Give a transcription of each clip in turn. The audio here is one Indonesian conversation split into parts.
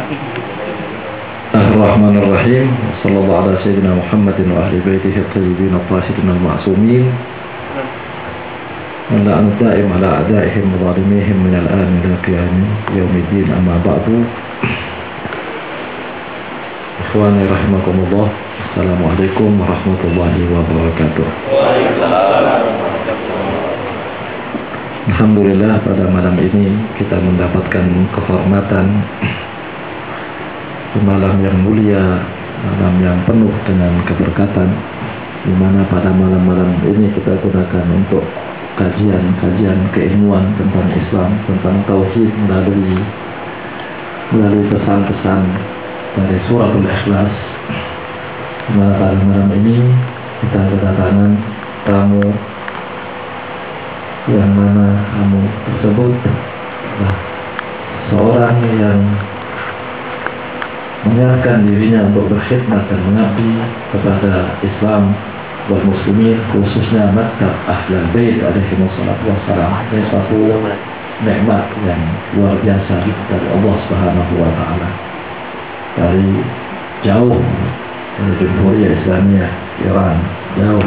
Bismillahirrahmanirrahim. Sallallahu ala sayyidina Muhammadin wa ahli baitihi at-tayyibin at-tahirin al-ma'sumin. Wa la'anu da'im ala a'daihim wa zalimihim min al-an ila qiyam yaumiddin, amma ba'du. Ikhwani rahimakumullah. Assalamualaikum warahmatullahi wabarakatuh. Alhamdulillah, pada malam ini kita mendapatkan kehormatan di malam yang mulia, malam yang penuh dengan keberkatan, di mana pada malam-malam ini kita gunakan untuk kajian keilmuan tentang Islam, tentang tauhid melalui pesan-pesan dari Suratul Ikhlas. Di mana pada malam ini kita kedatangan tamu yang mana tamu tersebut adalah seorang yang menyerahkan dirinya untuk berkhidmat dan mengabdi kepada Islam wal muslimin, khususnya Maktab Ahlul Bait alaihi wassalatu wassalam. Ini suatu nikmat yang luar biasa dari Allah Subhanahu wa taala. Dari jauh dari Jamhuriyah Islamiyah Iran, jauh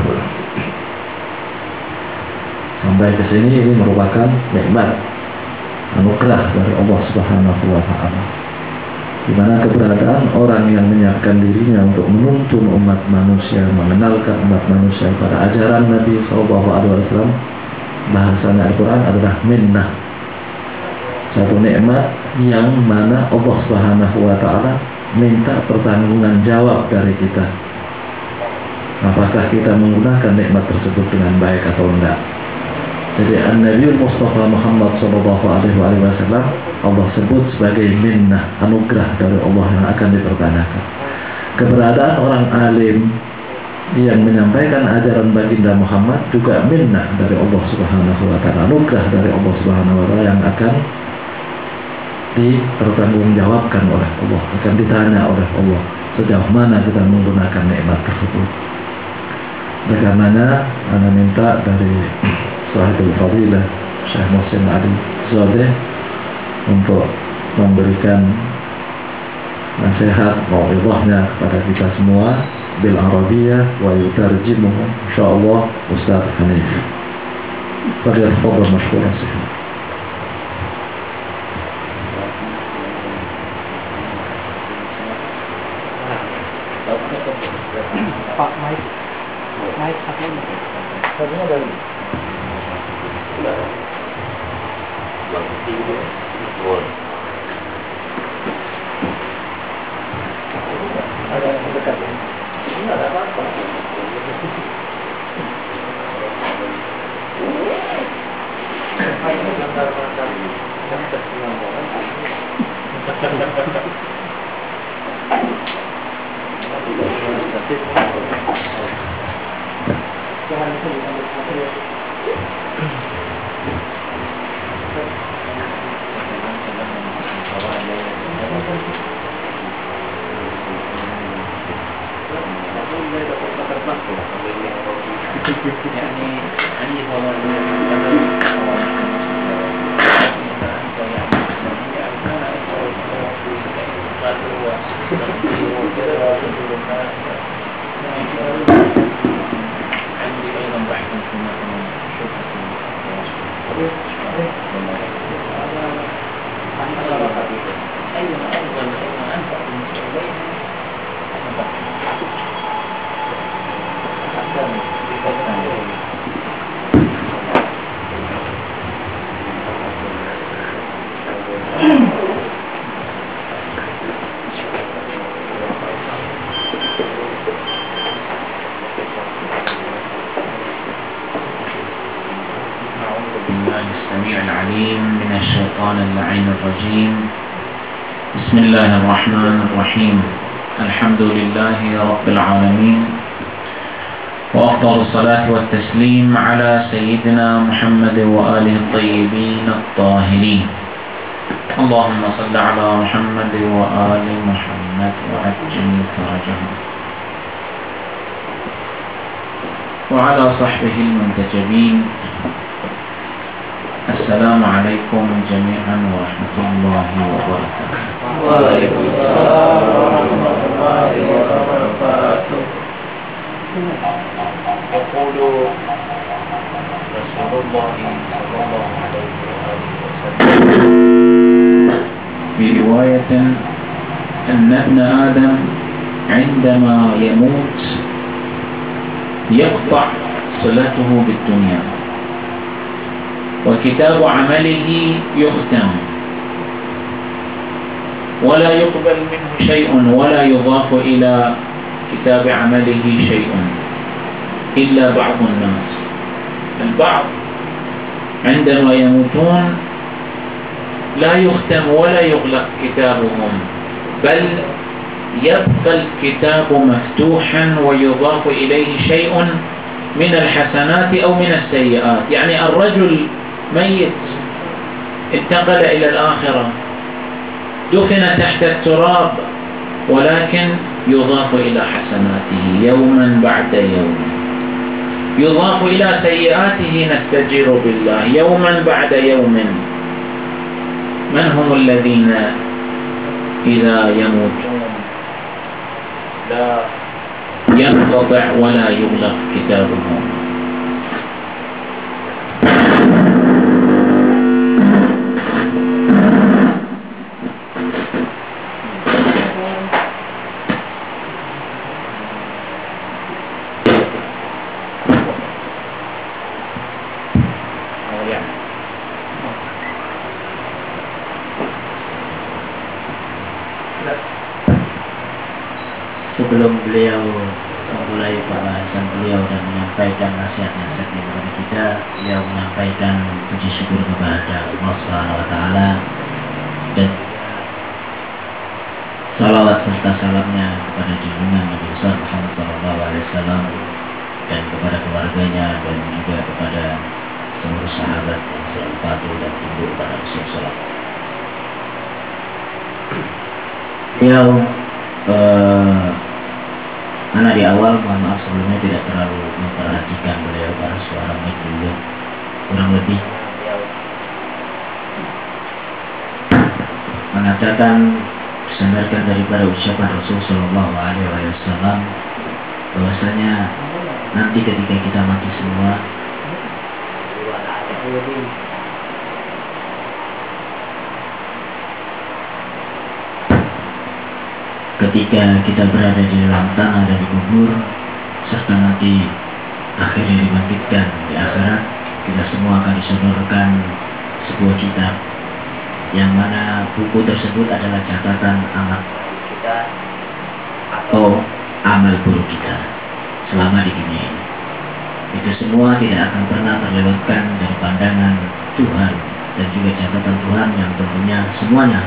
sampai ke sini, ini merupakan nikmat anugerah dari Allah Subhanahu wa taala, di mana keberadaan orang yang menyiapkan dirinya untuk menuntun umat manusia, mengenalkan umat manusia pada ajaran Nabi SAW, bahasanya Al-Quran adalah minnah, satu nikmat yang mana Allah Subhanahu wa taala minta pertanggungan jawab dari kita. Apakah kita menggunakan nikmat tersebut dengan baik atau enggak? Jadi An-Nabiul Mustafa Muhammad SAW Allah sebut sebagai minnah, anugerah dari Allah yang akan dipertanyakan. Keberadaan orang alim yang menyampaikan ajaran baginda Muhammad juga minnah dari Allah Subhanahu wa taala, anugerah dari Allah Subhanahu wa taala yang akan dipertanggungjawabkan oleh Allah, akan ditanya oleh Allah sejauh mana kita menggunakan nikmat tersebut. Oleh karenanya, Anda minta dari Sahibul Fadilah Syekh Muhsin Ali Zadeh untuk memberikan nasihat mau'izahnya kepada kita semua bil Arabiyah wa yutarjimuhu insyaallah Ustaz Hanif. Fadhil masykuran sih. Pak Mike apa ini? Tadinya dari ada yang dekat ini. Ini ada apa? Ini gambar dari yang tersilang orang. Bismillahirrahmanirrahim. Alhamdulillahi Rabbil Alamin. Wa afdalu salatu wa taslim ala Sayyidina Muhammad wa alihi at-tayyibin at-tahirin. Allahumma salli ala Muhammad wa ali Muhammad wa ajil farajahum. Wa ala sahbihi al-muntajabin. السلام عليكم جميعا ورحمة الله وبركاته. وعليكم السلام ورحمة الله وبركاته. يقول رسول الله صلى الله عليه وآله وسلم في رواية أن ابن آدم عندما يموت يقطع صلته بالدنيا وكتاب عمله يختم ولا يقبل منه شيء ولا يضاف إلى كتاب عمله شيء إلا بعض الناس. البعض عندما يموتون لا يختم ولا يغلق كتابهم، بل يبقى الكتاب مفتوحا ويضاف إليه شيء من الحسنات أو من السيئات. يعني الرجل ميت انتقل إلى الآخرة، دفن تحت التراب، ولكن يضاف إلى حسناته يوما بعد يوم، يضاف إلى سيئاته نستجير بالله يوما بعد يوم. من هم الذين إذا يموتون لا ينقطع ولا يغلق كتابهم؟ Sebelum beliau memulai pembahasan beliau dan menyampaikan nasihat-nasihatnya kepada kita, beliau menyampaikan puji syukur kepada Allah Subhanahu wa Ta'ala dan salawat serta salamnya kepada junjungan Nabi besar Muhammad SAW dan kepada keluarganya dan juga kepada seluruh sahabat yang selalu patuh dan tunduk pada Rasulullah. Beliau Anak di awal, mohon maaf sebelumnya tidak terlalu memperhatikan beliau karena suara mic beliau kurang lebih mengatakan disandarkan daripada ucapan Rasul Sallallahu Alaihi Wasallam bahwasanya nanti ketika kita mati semua ketika kita berada di dalam tanah dan dikubur serta nanti akhirnya dibangkitkan di akhirat, kita semua akan disodorkan sebuah kitab yang mana buku tersebut adalah catatan amal kita atau amal buruk kita selama di dunia ini. Itu semua tidak akan pernah terlewatkan dari pandangan Tuhan dan juga catatan Tuhan yang tentunya semuanya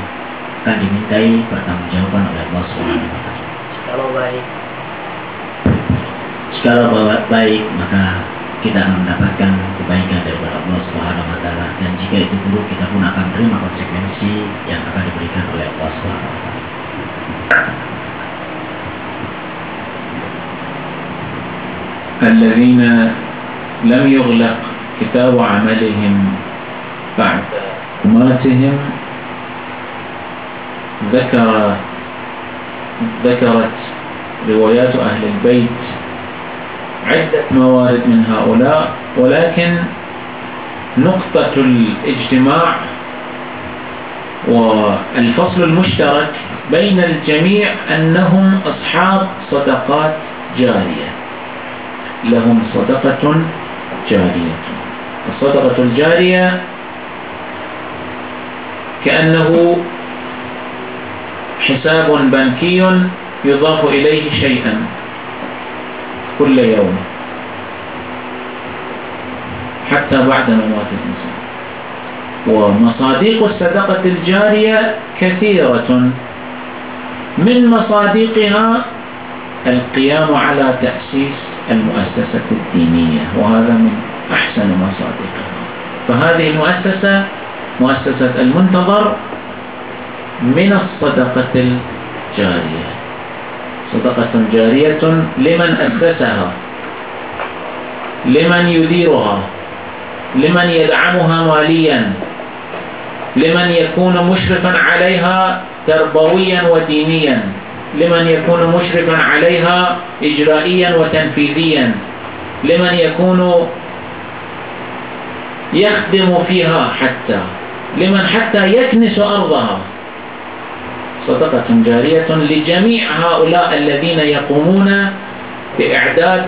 akan dimintai pertanggungjawaban oleh Allah Subhanahu wa Ta'ala. Jikalau baik, maka kita akan mendapatkan kebaikan daripada Allah Subhanahu wa Ta'ala, dan jika itu buruk, kita pun akan terima konsekuensi yang akan diberikan oleh Allah Subhanahu wa Ta'ala. الذين لم يغلق كتاب عملهم بعد موتهم ذكرت روايات أهل البيت عدة موارد من هؤلاء، ولكن نقطة الاجتماع والفصل المشترك بين الجميع أنهم أصحاب صدقات جارية، لهم صدقة جارية. الصدقة الجارية كأنه حساب بنكي يضاف إليه شيئا كل يوم حتى بعد ممات الإنسان. ومصادق الصدقة الجارية كثيرة، من مصادقها القيام على تأسيس المؤسسة الدينية، وهذا من أحسن مصادقها. فهذه المؤسسة مؤسسة المنتظر من الصدقة الجارية، صدقة جارية لمن أسسها، لمن يديرها، لمن يدعمها ماليا، لمن يكون مشرفا عليها تربويا ودينيا، لمن يكون مشرفا عليها إجرائيا وتنفيذيا، لمن يكون يخدم فيها لمن حتى يكنس أرضها. صدقة جارية لجميع هؤلاء الذين يقومون بإعداد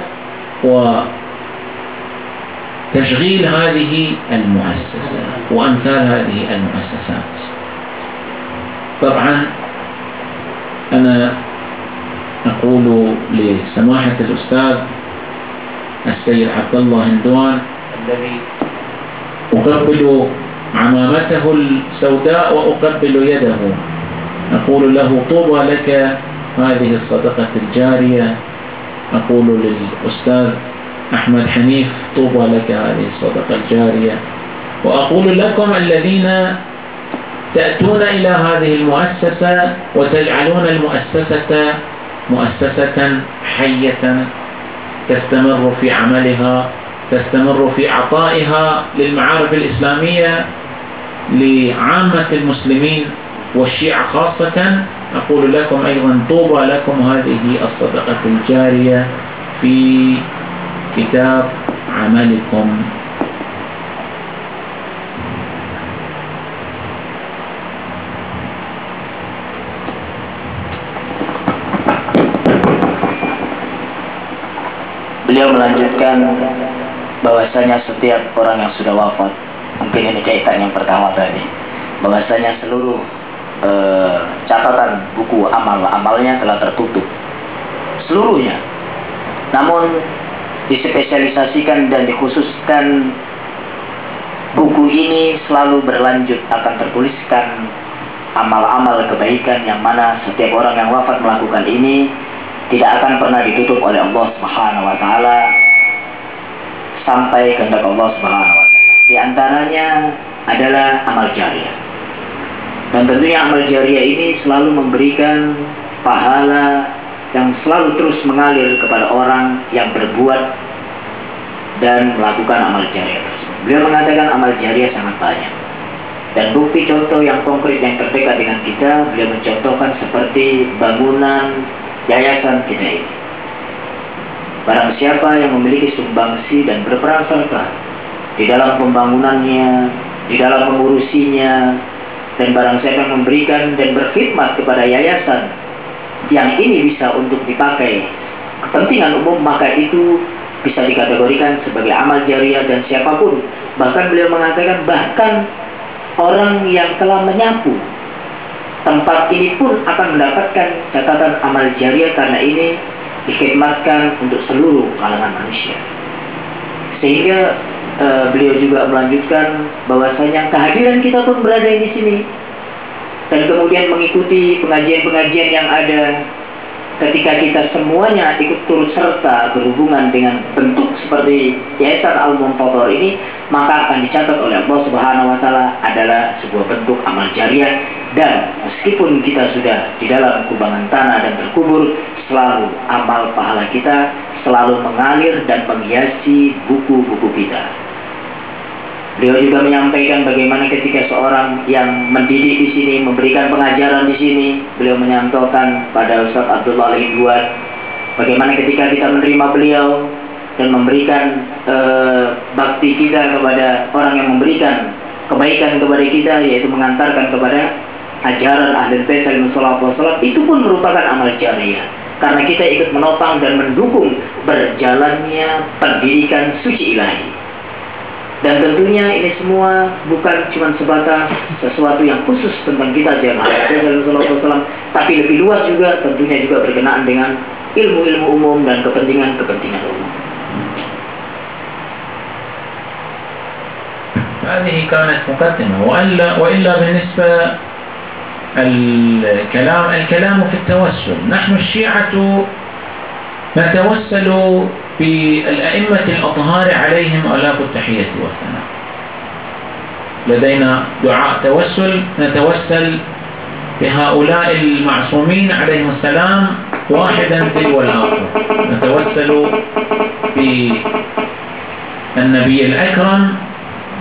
وتشغيل هذه المؤسسة وأمثال هذه المؤسسات. طبعا أنا أقول لسماحة الأستاذ السيد عبد الله هندوان الذي أقبل عمامته السوداء وأقبل يده، أقول له طوبى لك هذه الصدقة الجارية. أقول للأستاذ أحمد حنيف طوبى لك هذه الصدقة الجارية. وأقول لكم الذين تأتون إلى هذه المؤسسة وتجعلون المؤسسة مؤسسة حية تستمر في عملها، تستمر في عطائها للمعارف الإسلامية لعامة المسلمين والشيعة خاصة. أقول لكم أيضا طوبى لكم هذه الصدقة الجارية في كتاب عملكم. Beliau melanjutkan bahwasanya setiap orang yang sudah wafat, mungkin ini kaitan yang pertama tadi, bahwasanya seluruh catatan buku amalnya telah tertutup seluruhnya. Namun dispesialisasikan dan dikhususkan buku ini selalu berlanjut akan tertuliskan amal-amal kebaikan yang mana setiap orang yang wafat melakukan ini tidak akan pernah ditutup oleh Allah Subhanahu wa taala sampai kehendak Allah Subhanahu wa taala. Di antaranya adalah amal jariah. Dan tentunya amal jariah ini selalu memberikan pahala yang selalu terus mengalir kepada orang yang berbuat dan melakukan amal jariah tersebut. Beliau mengatakan amal jariah sangat banyak. Dan bukti contoh yang konkret yang terdekat dengan kita, beliau mencontohkan seperti bangunan yayasan kita ini. Barang siapa yang memiliki sumbangsi dan berperan serta di dalam pembangunannya, di dalam mengurusinya, dan barang siapa yang memberikan dan berkhidmat kepada yayasan yang ini bisa untuk dipakai kepentingan umum, maka itu bisa dikategorikan sebagai amal jariah. Dan siapapun, bahkan beliau mengatakan bahkan orang yang telah menyapu tempat ini pun akan mendapatkan catatan amal jariah karena ini dikhidmatkan untuk seluruh kalangan manusia. Sehingga beliau juga melanjutkan bahwasanya kehadiran kita pun berada di sini dan kemudian mengikuti pengajian-pengajian yang ada. Ketika kita semuanya ikut turut serta berhubungan dengan bentuk seperti Yayasan Al-Muntadhar ini, maka akan dicatat oleh Allah Subhanahu wa taala adalah sebuah bentuk amal jariah. Dan meskipun kita sudah di dalam kubangan tanah dan terkubur, selalu amal pahala kita selalu mengalir dan menghiasi buku-buku kita. Beliau juga menyampaikan bagaimana ketika seorang yang mendidik di sini, memberikan pengajaran di sini, beliau menyampaikan pada Ustaz Abdullah Al-Hindwan, bagaimana ketika kita menerima beliau dan memberikan bakti kita kepada orang yang memberikan kebaikan kepada kita, yaitu mengantarkan kepada ajaran Ahlul Bait alaihi wassalam, itu pun merupakan amal jariah. Karena kita ikut menopang dan mendukung berjalannya pendidikan suci ilahi. Dan tentunya ini semua bukan cuma sebatas sesuatu yang khusus tentang kita ajaran Ahlul Bait SAW, tapi lebih luas juga, tentunya juga berkenaan dengan ilmu-ilmu umum dan kepentingan-kepentingan umum. هذه كانت مقدمة. وإلا بالنسبة الكلام في التوسل، نحن الشيعة نتوسل بالأئمة الأطهار عليهم ألاف التحية والثناء. لدينا دعاء توسل، نتوسل بهؤلاء المعصومين عليهم السلام واحدا تلو الآخر. نتوسل بالنبي الأكرم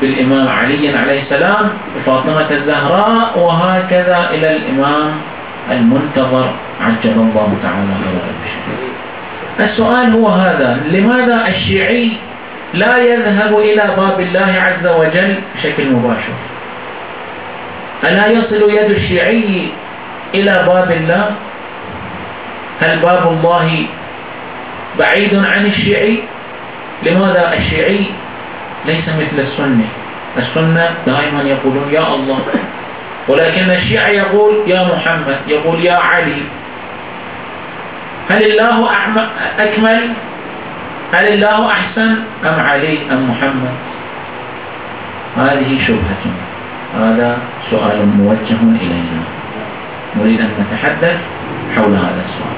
بالإمام علي عليه السلام وفاطمة الزهراء وهكذا إلى الإمام المنتظر عجل الله تعالى فرجه. السؤال هو هذا: لماذا الشيعي لا يذهب إلى باب الله عز وجل بشكل مباشر؟ ألا يصل يد الشيعي إلى باب الله؟ هل باب الله بعيد عن الشيعي؟ لماذا الشيعي ليس مثل السنة؟ السنة دائما يقولون يا الله، ولكن الشيعي يقول يا محمد، يقول يا علي. هل الله أكمل؟ هل الله أحسن أم علي أم محمد؟ هذه شبهة. هذا سؤال موجه إلينا، نريد أن نتحدث حول هذا السؤال.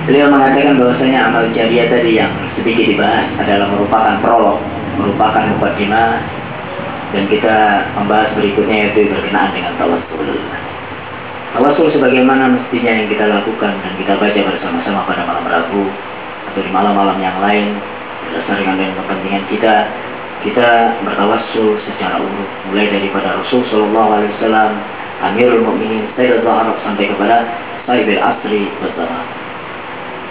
Beliau mengatakan bahwasanya amal jariah tadi yang sedikit dibahas adalah merupakan prolog, merupakan mukadimah, dan kita membahas berikutnya yaitu berkenaan dengan tawassul. Tawassul sebagaimana mestinya yang kita lakukan dan kita baca bersama-sama pada malam Rabu atau di malam-malam yang lain berdasarkan dengan kepentingan kita bertawassul secara urut, mulai daripada Rasul Shallallahu Alaihi Wasallam, Amirul Mukminin, Sayyidatul Arab, sampai kepada Sahibil Asri Wasallam.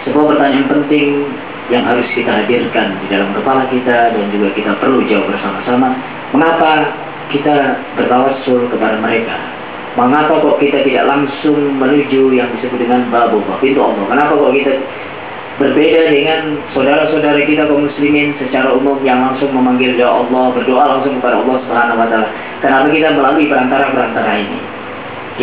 Sebuah pertanyaan penting yang harus kita hadirkan di dalam kepala kita dan juga kita perlu jawab bersama-sama. Mengapa kita bertawassul kepada mereka? Mengapa kok kita tidak langsung menuju yang disebut dengan babullah, pintu Allah? Kenapa kok kita berbeda dengan saudara-saudara kita kaum muslimin secara umum yang langsung memanggil ya Allah, berdoa langsung kepada Allah Subhanahu wa taala? Kenapa kita melalui perantara-perantara ini?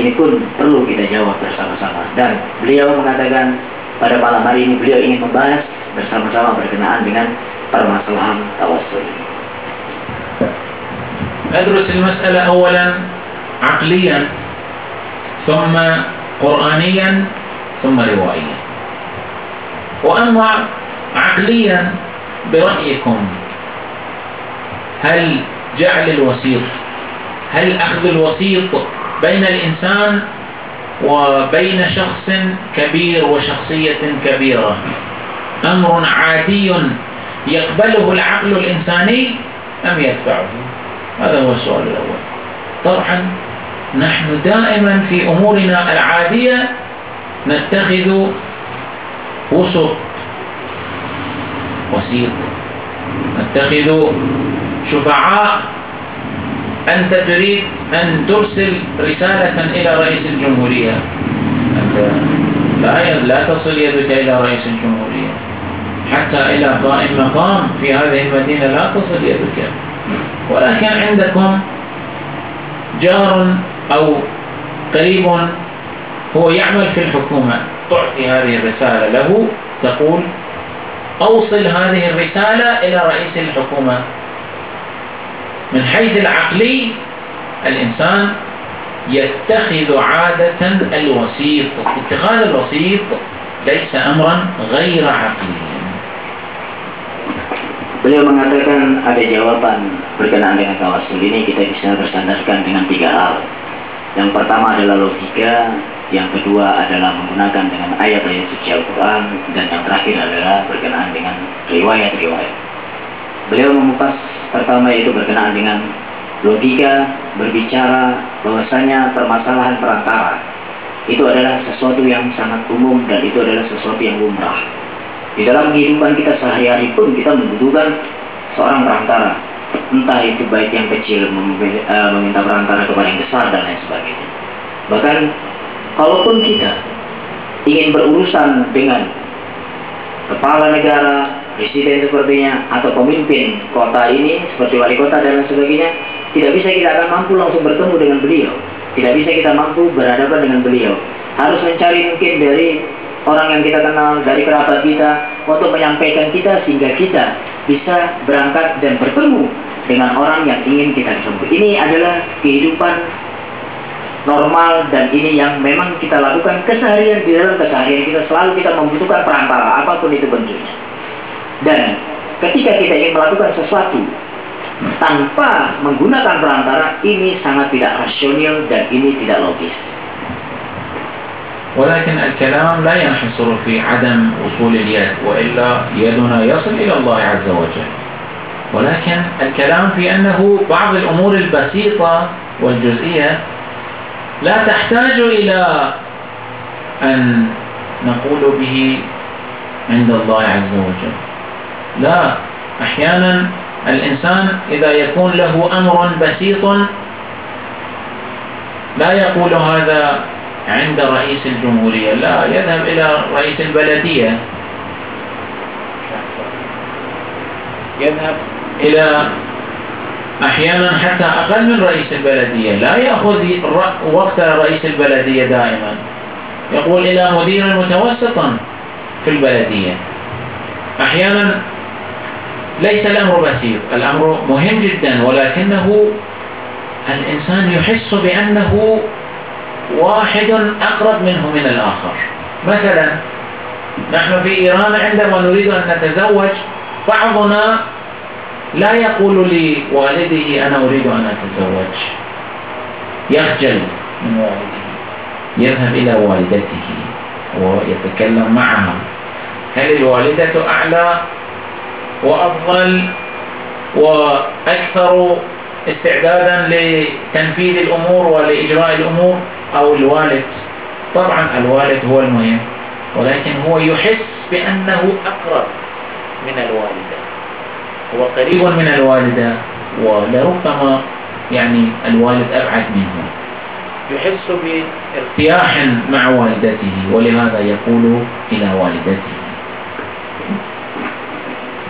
Ini pun perlu kita jawab bersama-sama. Dan beliau mengatakan pada malam hari ini beliau ingin membahas bersama-sama berkenaan dengan permasalahan tawassul. ندرس المسألة أولا عقليا ثم قرآنيا ثم روائيا. وأما عقليا برأيكم، هل جعل الوسيط، هل أخذ الوسيط بين الإنسان وبين شخص كبير وشخصية كبيرة أمر عادي يقبله العقل الإنساني أم يدفعه؟ هذا هو السؤال الأول. طبعا نحن دائما في أمورنا العادية نتخذ وسط، نتخذ شفعاء. أنت تريد أن ترسل رسالة إلى رئيس الجمهورية، أنت لا تصل يدك إلى رئيس الجمهورية، حتى إلى قائم مقام في هذه المدينة لا تصل يدك، ولكن عندكم جار أو قريب هو يعمل في الحكومة، تعطي هذه الرسالة له، تقول أوصل هذه الرسالة إلى رئيس الحكومة. من حيث العقلي الإنسان يتخذ عادة الوسيط. اتخاذ الوسيط ليس أمرا غير عقلي. Beliau mengatakan ada jawaban berkenaan dengan tawassul ini kita bisa bersandarkan dengan 3 hal. Yang pertama adalah logika, yang kedua adalah menggunakan dengan ayat-ayat suci Al-Quran, dan yang terakhir adalah berkenaan dengan riwayat-riwayat. Beliau mengupas pertama itu berkenaan dengan logika, berbicara bahwasanya permasalahan perantara itu adalah sesuatu yang sangat umum dan itu adalah sesuatu yang lumrah. Di dalam kehidupan kita sehari-hari pun kita membutuhkan seorang perantara, entah itu baik yang kecil meminta perantara kepada yang besar dan lain sebagainya. Bahkan kalaupun kita ingin berurusan dengan kepala negara, presiden sepertinya, atau pemimpin kota ini seperti wali kota dan lain sebagainya, tidak bisa kita akan mampu langsung bertemu dengan beliau, tidak bisa kita mampu berhadapan dengan beliau. Harus mencari mungkin dari orang yang kita kenal, dari kerabat kita, untuk menyampaikan kita sehingga kita bisa berangkat dan bertemu dengan orang yang ingin kita ketemu. Ini adalah kehidupan normal dan ini yang memang kita lakukan keseharian. Di dalam keseharian kita selalu kita membutuhkan perantara apapun itu bentuknya. Dan ketika kita ingin melakukan sesuatu tanpa menggunakan perantara, ini sangat tidak rasional dan ini tidak logis. ولكن الكلام لا ينحصر في عدم وصول اليد، وإلا يدنا يصل إلى الله عز وجل. ولكن الكلام في أنه بعض الأمور البسيطة والجزئية لا تحتاج إلى أن نقول به عند الله عز وجل. لا، أحيانا الإنسان إذا يكون له أمر بسيط لا يقول هذا عند رئيس الجمهورية، لا، يذهب إلى رئيس البلدية، يذهب إلى أحيانا حتى أقل من رئيس البلدية، لا يأخذ وقت رئيس البلدية دائما، يقول إلى مدير متوسطا في البلدية. أحيانا ليس الأمر بسيط، الأمر مهم جدا، ولكنه الإنسان يحس بأنه واحد أقرب منه من الآخر. مثلا نحن في إيران عندما نريد أن نتزوج بعضنا لا يقول لوالده أنا أريد أن أتزوج، يخجل من والده، يذهب إلى والدته ويتكلم معها. هل الوالدة أعلى وأفضل وأكثر استعدادا لتنفيذ الأمور ولإجراء الأمور أو الوالد؟ طبعا الوالد هو المهم، ولكن هو يحس بأنه أقرب من الوالدة، هو قريب من الوالدة، ولربما يعني الوالد أبعد منه، يحس بارتياح مع والدته، ولهذا يقول إلى والدته.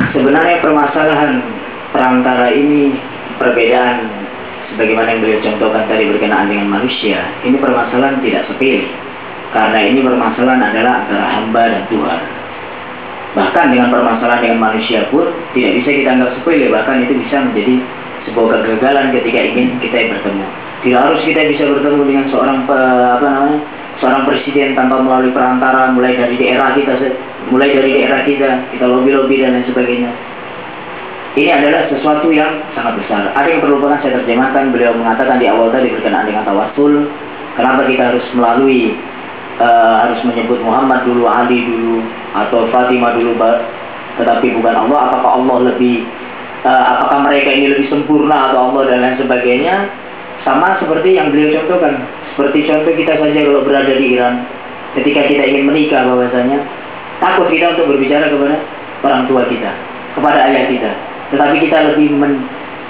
Sebenarnya permasalahan perantara ini, perbedaan sebagaimana yang beliau contohkan tadi berkenaan dengan manusia, ini permasalahan tidak sepele, karena ini permasalahan adalah antara hamba dan Tuhan. Bahkan dengan permasalahan dengan manusia pun tidak bisa kita anggap sepele, bahkan itu bisa menjadi sebuah kegagalan ketika ingin kita bertemu. Tidak harus kita bisa bertemu dengan seorang presiden tanpa melalui perantara, mulai dari daerah kita lobby dan lain sebagainya. Ini adalah sesuatu yang sangat besar. Ada yang perlu banget saya terjemahkan. Beliau mengatakan di awal tadi berkenaan dengan tawasul, kenapa kita harus melalui harus menyebut Muhammad dulu, Ali dulu, atau Fatimah dulu, tetapi bukan Allah. Apakah Allah lebih apakah mereka ini lebih sempurna atau Allah dan lain sebagainya? Sama seperti yang beliau contohkan. Seperti contoh kita saja kalau berada di Iran, ketika kita ingin menikah, bahwasanya takut kita untuk berbicara kepada orang tua kita, kepada ayah kita, tetapi kita lebih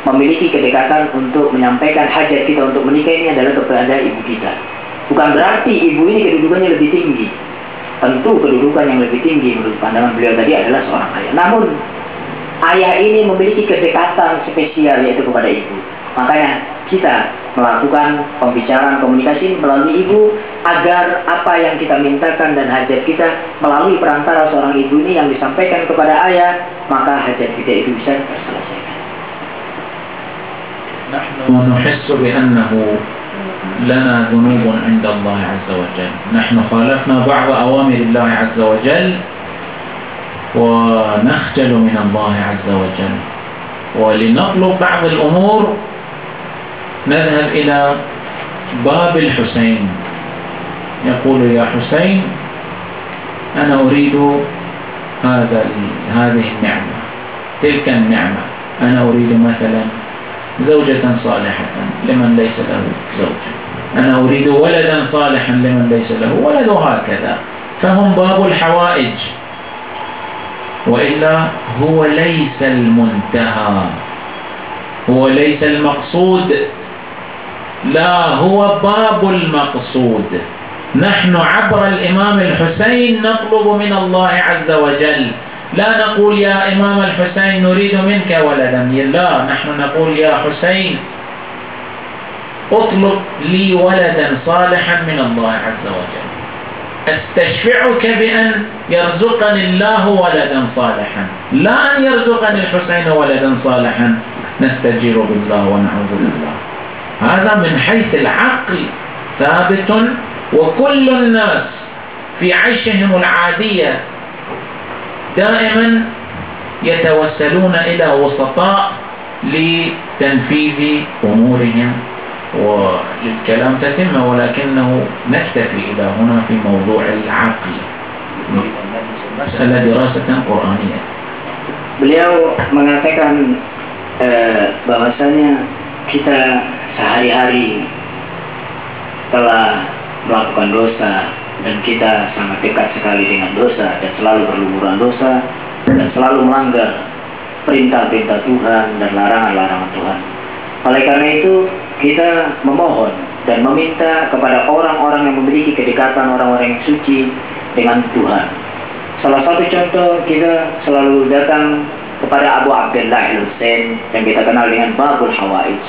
memiliki kedekatan untuk menyampaikan hajat kita untuk menikah ini adalah kepada ibu kita. Bukan berarti ibu ini kedudukannya lebih tinggi. Tentu kedudukan yang lebih tinggi menurut pandangan beliau tadi adalah seorang ayah. Namun ayah ini memiliki kedekatan spesial yaitu kepada ibu. Makanya kita melakukan pembicaraan komunikasi melalui ibu agar apa yang kita mintakan dan hajat kita melalui perantara seorang ibu ini yang disampaikan kepada ayah, maka hajat kita itu bisa terselesaikan. نحن نحس بأنه لنا ذنوب عند الله عز وجل، نحن خالفنا بعض أوامر الله عز وجل ونخجل من الله عز وجل، ولنطلب بعض الأمور نذهب إلى باب الحسين، يقول يا حسين أنا أريد هذه النعمة، تلك النعمة، أنا أريد مثلا زوجة صالحة لمن ليس له زوجة، أنا أريد ولدا صالحا لمن ليس له ولد، وهكذا. فهم باب الحوائج، وإلا هو ليس المنتهى، هو ليس المقصود، لا هو باب المقصود. نحن عبر الإمام الحسين نطلب من الله عز وجل، لا نقول يا إمام الحسين نريد منك ولدا، لا، نحن نقول يا حسين اطلب لي ولدا صالحا من الله عز وجل، استشفعك بأن يرزقني الله ولدا صالحا، لا أن يرزقني الحسين ولدا صالحا نستجير بالله ونعوذ بالله. هذا من حيث العقل ثابت، وكل الناس في عيشهم العادية دائما يتوسلون إلى وسطاء لتنفيذ أمورهم وللكلام تتم، ولكنه نكتفي إلى هنا في موضوع العقل، مسألة دراسة قرآنية. Beliau mengatakan bahwasanya kita sehari-hari telah melakukan dosa dan kita sangat dekat sekali dengan dosa dan selalu berlumuran dosa dan selalu melanggar perintah-perintah Tuhan dan larangan-larangan Tuhan. Oleh karena itu kita memohon dan meminta kepada orang-orang yang memiliki kedekatan, orang-orang yang suci dengan Tuhan. Salah satu contoh, kita selalu datang kepada Abu Abdullah Al-Husain yang kita kenal dengan Babul Hawaij,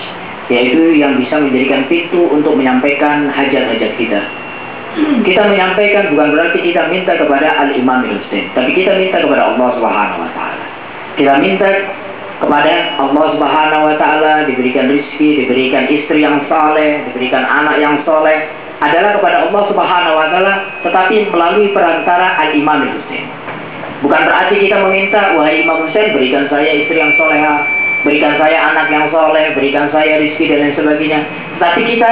yaitu yang bisa menjadikan pintu untuk menyampaikan hajat-hajat kita. Kita menyampaikan bukan berarti kita minta kepada Al-Imam Al-Husain, tapi kita minta kepada Allah Subhanahu wa Ta'ala. Kita minta kepada Allah Subhanahu wa Ta'ala diberikan rezeki, diberikan istri yang saleh, diberikan anak yang soleh, adalah kepada Allah Subhanahu wa Ta'ala, tetapi melalui perantara Al-Imam Al-Husain. Bukan berarti kita meminta, wahai Imam Husain, berikan saya istri yang soleha, berikan saya anak yang soleh, berikan saya rezeki dan lain sebagainya. Tetapi kita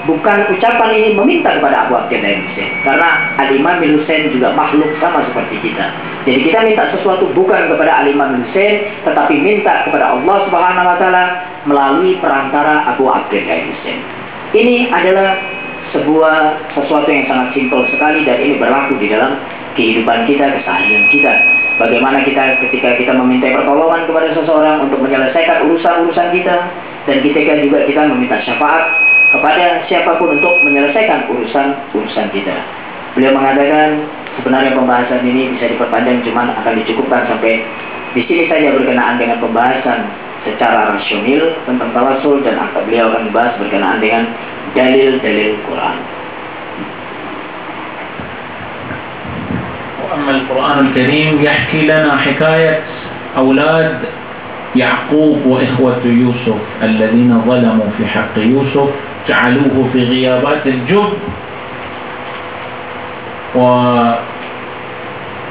bukan ucapan ini meminta kepada Abu Abdullah Al-Husain, karena Al-Imam Al-Husain juga makhluk sama seperti kita. Jadi kita minta sesuatu bukan kepada Al-Imam Al-Husain, tetapi minta kepada Allah Subhanahu wa Ta'ala melalui perantara Abu Abdullah Al-Husain. Ini adalah sesuatu yang sangat simpel sekali, dan ini berlaku di dalam kehidupan kita, keseharian kita. Bagaimana kita ketika kita meminta pertolongan kepada seseorang untuk menyelesaikan urusan-urusan kita, dan ketika juga kita meminta syafaat kepada siapapun untuk menyelesaikan urusan kita. Beliau mengatakan sebenarnya pembahasan ini bisa diperpanjang, cuman akan dicukupkan sampai di sini saja berkenaan dengan pembahasan secara rasional tentang tawasul, dan beliau akan dibahas berkenaan dengan dalil-dalil Quran. وأما القرآن الكريم يحكي لنا حكاية أولاد يعقوب وإخوة يوسف الذين ظلموا في حق يوسف، جعلوه في غيابات الجب،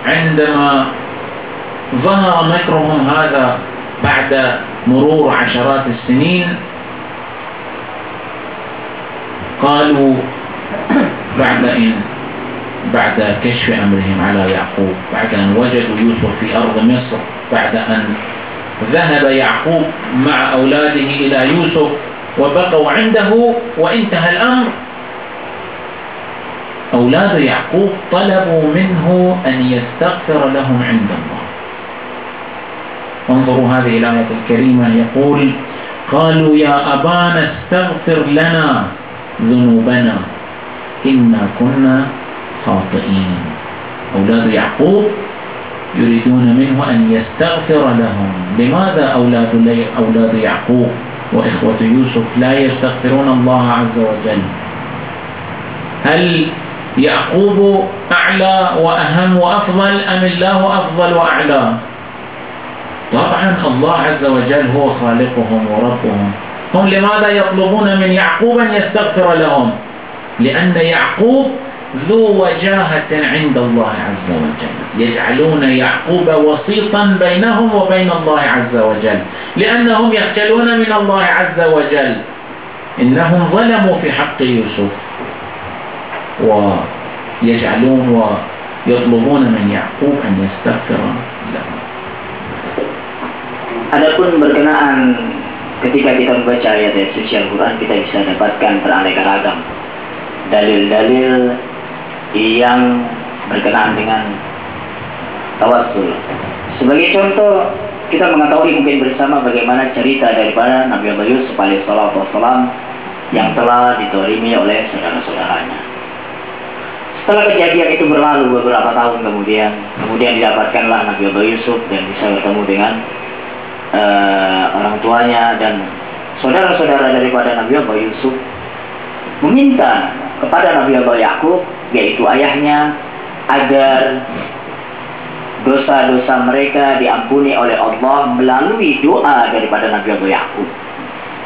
وعندما ظهر مكرهم هذا بعد مرور عشرات السنين قالوا بعد كشف أمرهم على يعقوب، بعد أن وجدوا يوسف في أرض مصر، بعد أن ذهب يعقوب مع أولاده إلى يوسف وبقوا عنده وانتهى الأمر، أولاد يعقوب طلبوا منه أن يستغفر لهم عند الله. انظروا هذه الآية الكريمة، يقول قالوا يا أبانا استغفر لنا ذنوبنا إنا كنا خاطئين. أولاد يعقوب يريدون منه أن يستغفر لهم. لماذا أولاد يعقوب وإخوة يوسف لا يستغفرون الله عز وجل؟ هل يعقوب أعلى وأهم وأفضل أم الله أفضل وأعلى؟ طبعا الله عز وجل هو خالقهم وربهم. هم لماذا يطلبون من يعقوب أن يستغفر لهم؟ لأن يعقوب ذو وجاهة عند الله عز وجل، يجعلون يعقوب وسيطا بينهم وبين الله عز وجل، لأنهم يخجلون من الله عز وجل. إنهم ظلموا في حق يوسف ويجعلون ويطلبون من يعقوب أن يستغفر لهم. Adapun berkenaan ketika kita membaca ayat-ayat suci Al-Quran, kita bisa dapatkan beraneka ragam dalil-dalil yang berkenaan dengan tawassul. Sebagai contoh, kita mengetahui mungkin bersama bagaimana cerita daripada Nabi Allah Yusuf alaihissalam yang telah ditolimi oleh saudara-saudaranya. Setelah kejadian itu berlalu beberapa tahun kemudian didapatkanlah Nabi Allah Yusuf dan bisa bertemu dengan orang tuanya, dan saudara-saudara daripada Nabi Allah Yusuf meminta kepada Nabi Allah Yakub, yaitu ayahnya, agar dosa-dosa mereka diampuni oleh Allah melalui doa daripada Nabi Allah Yakub.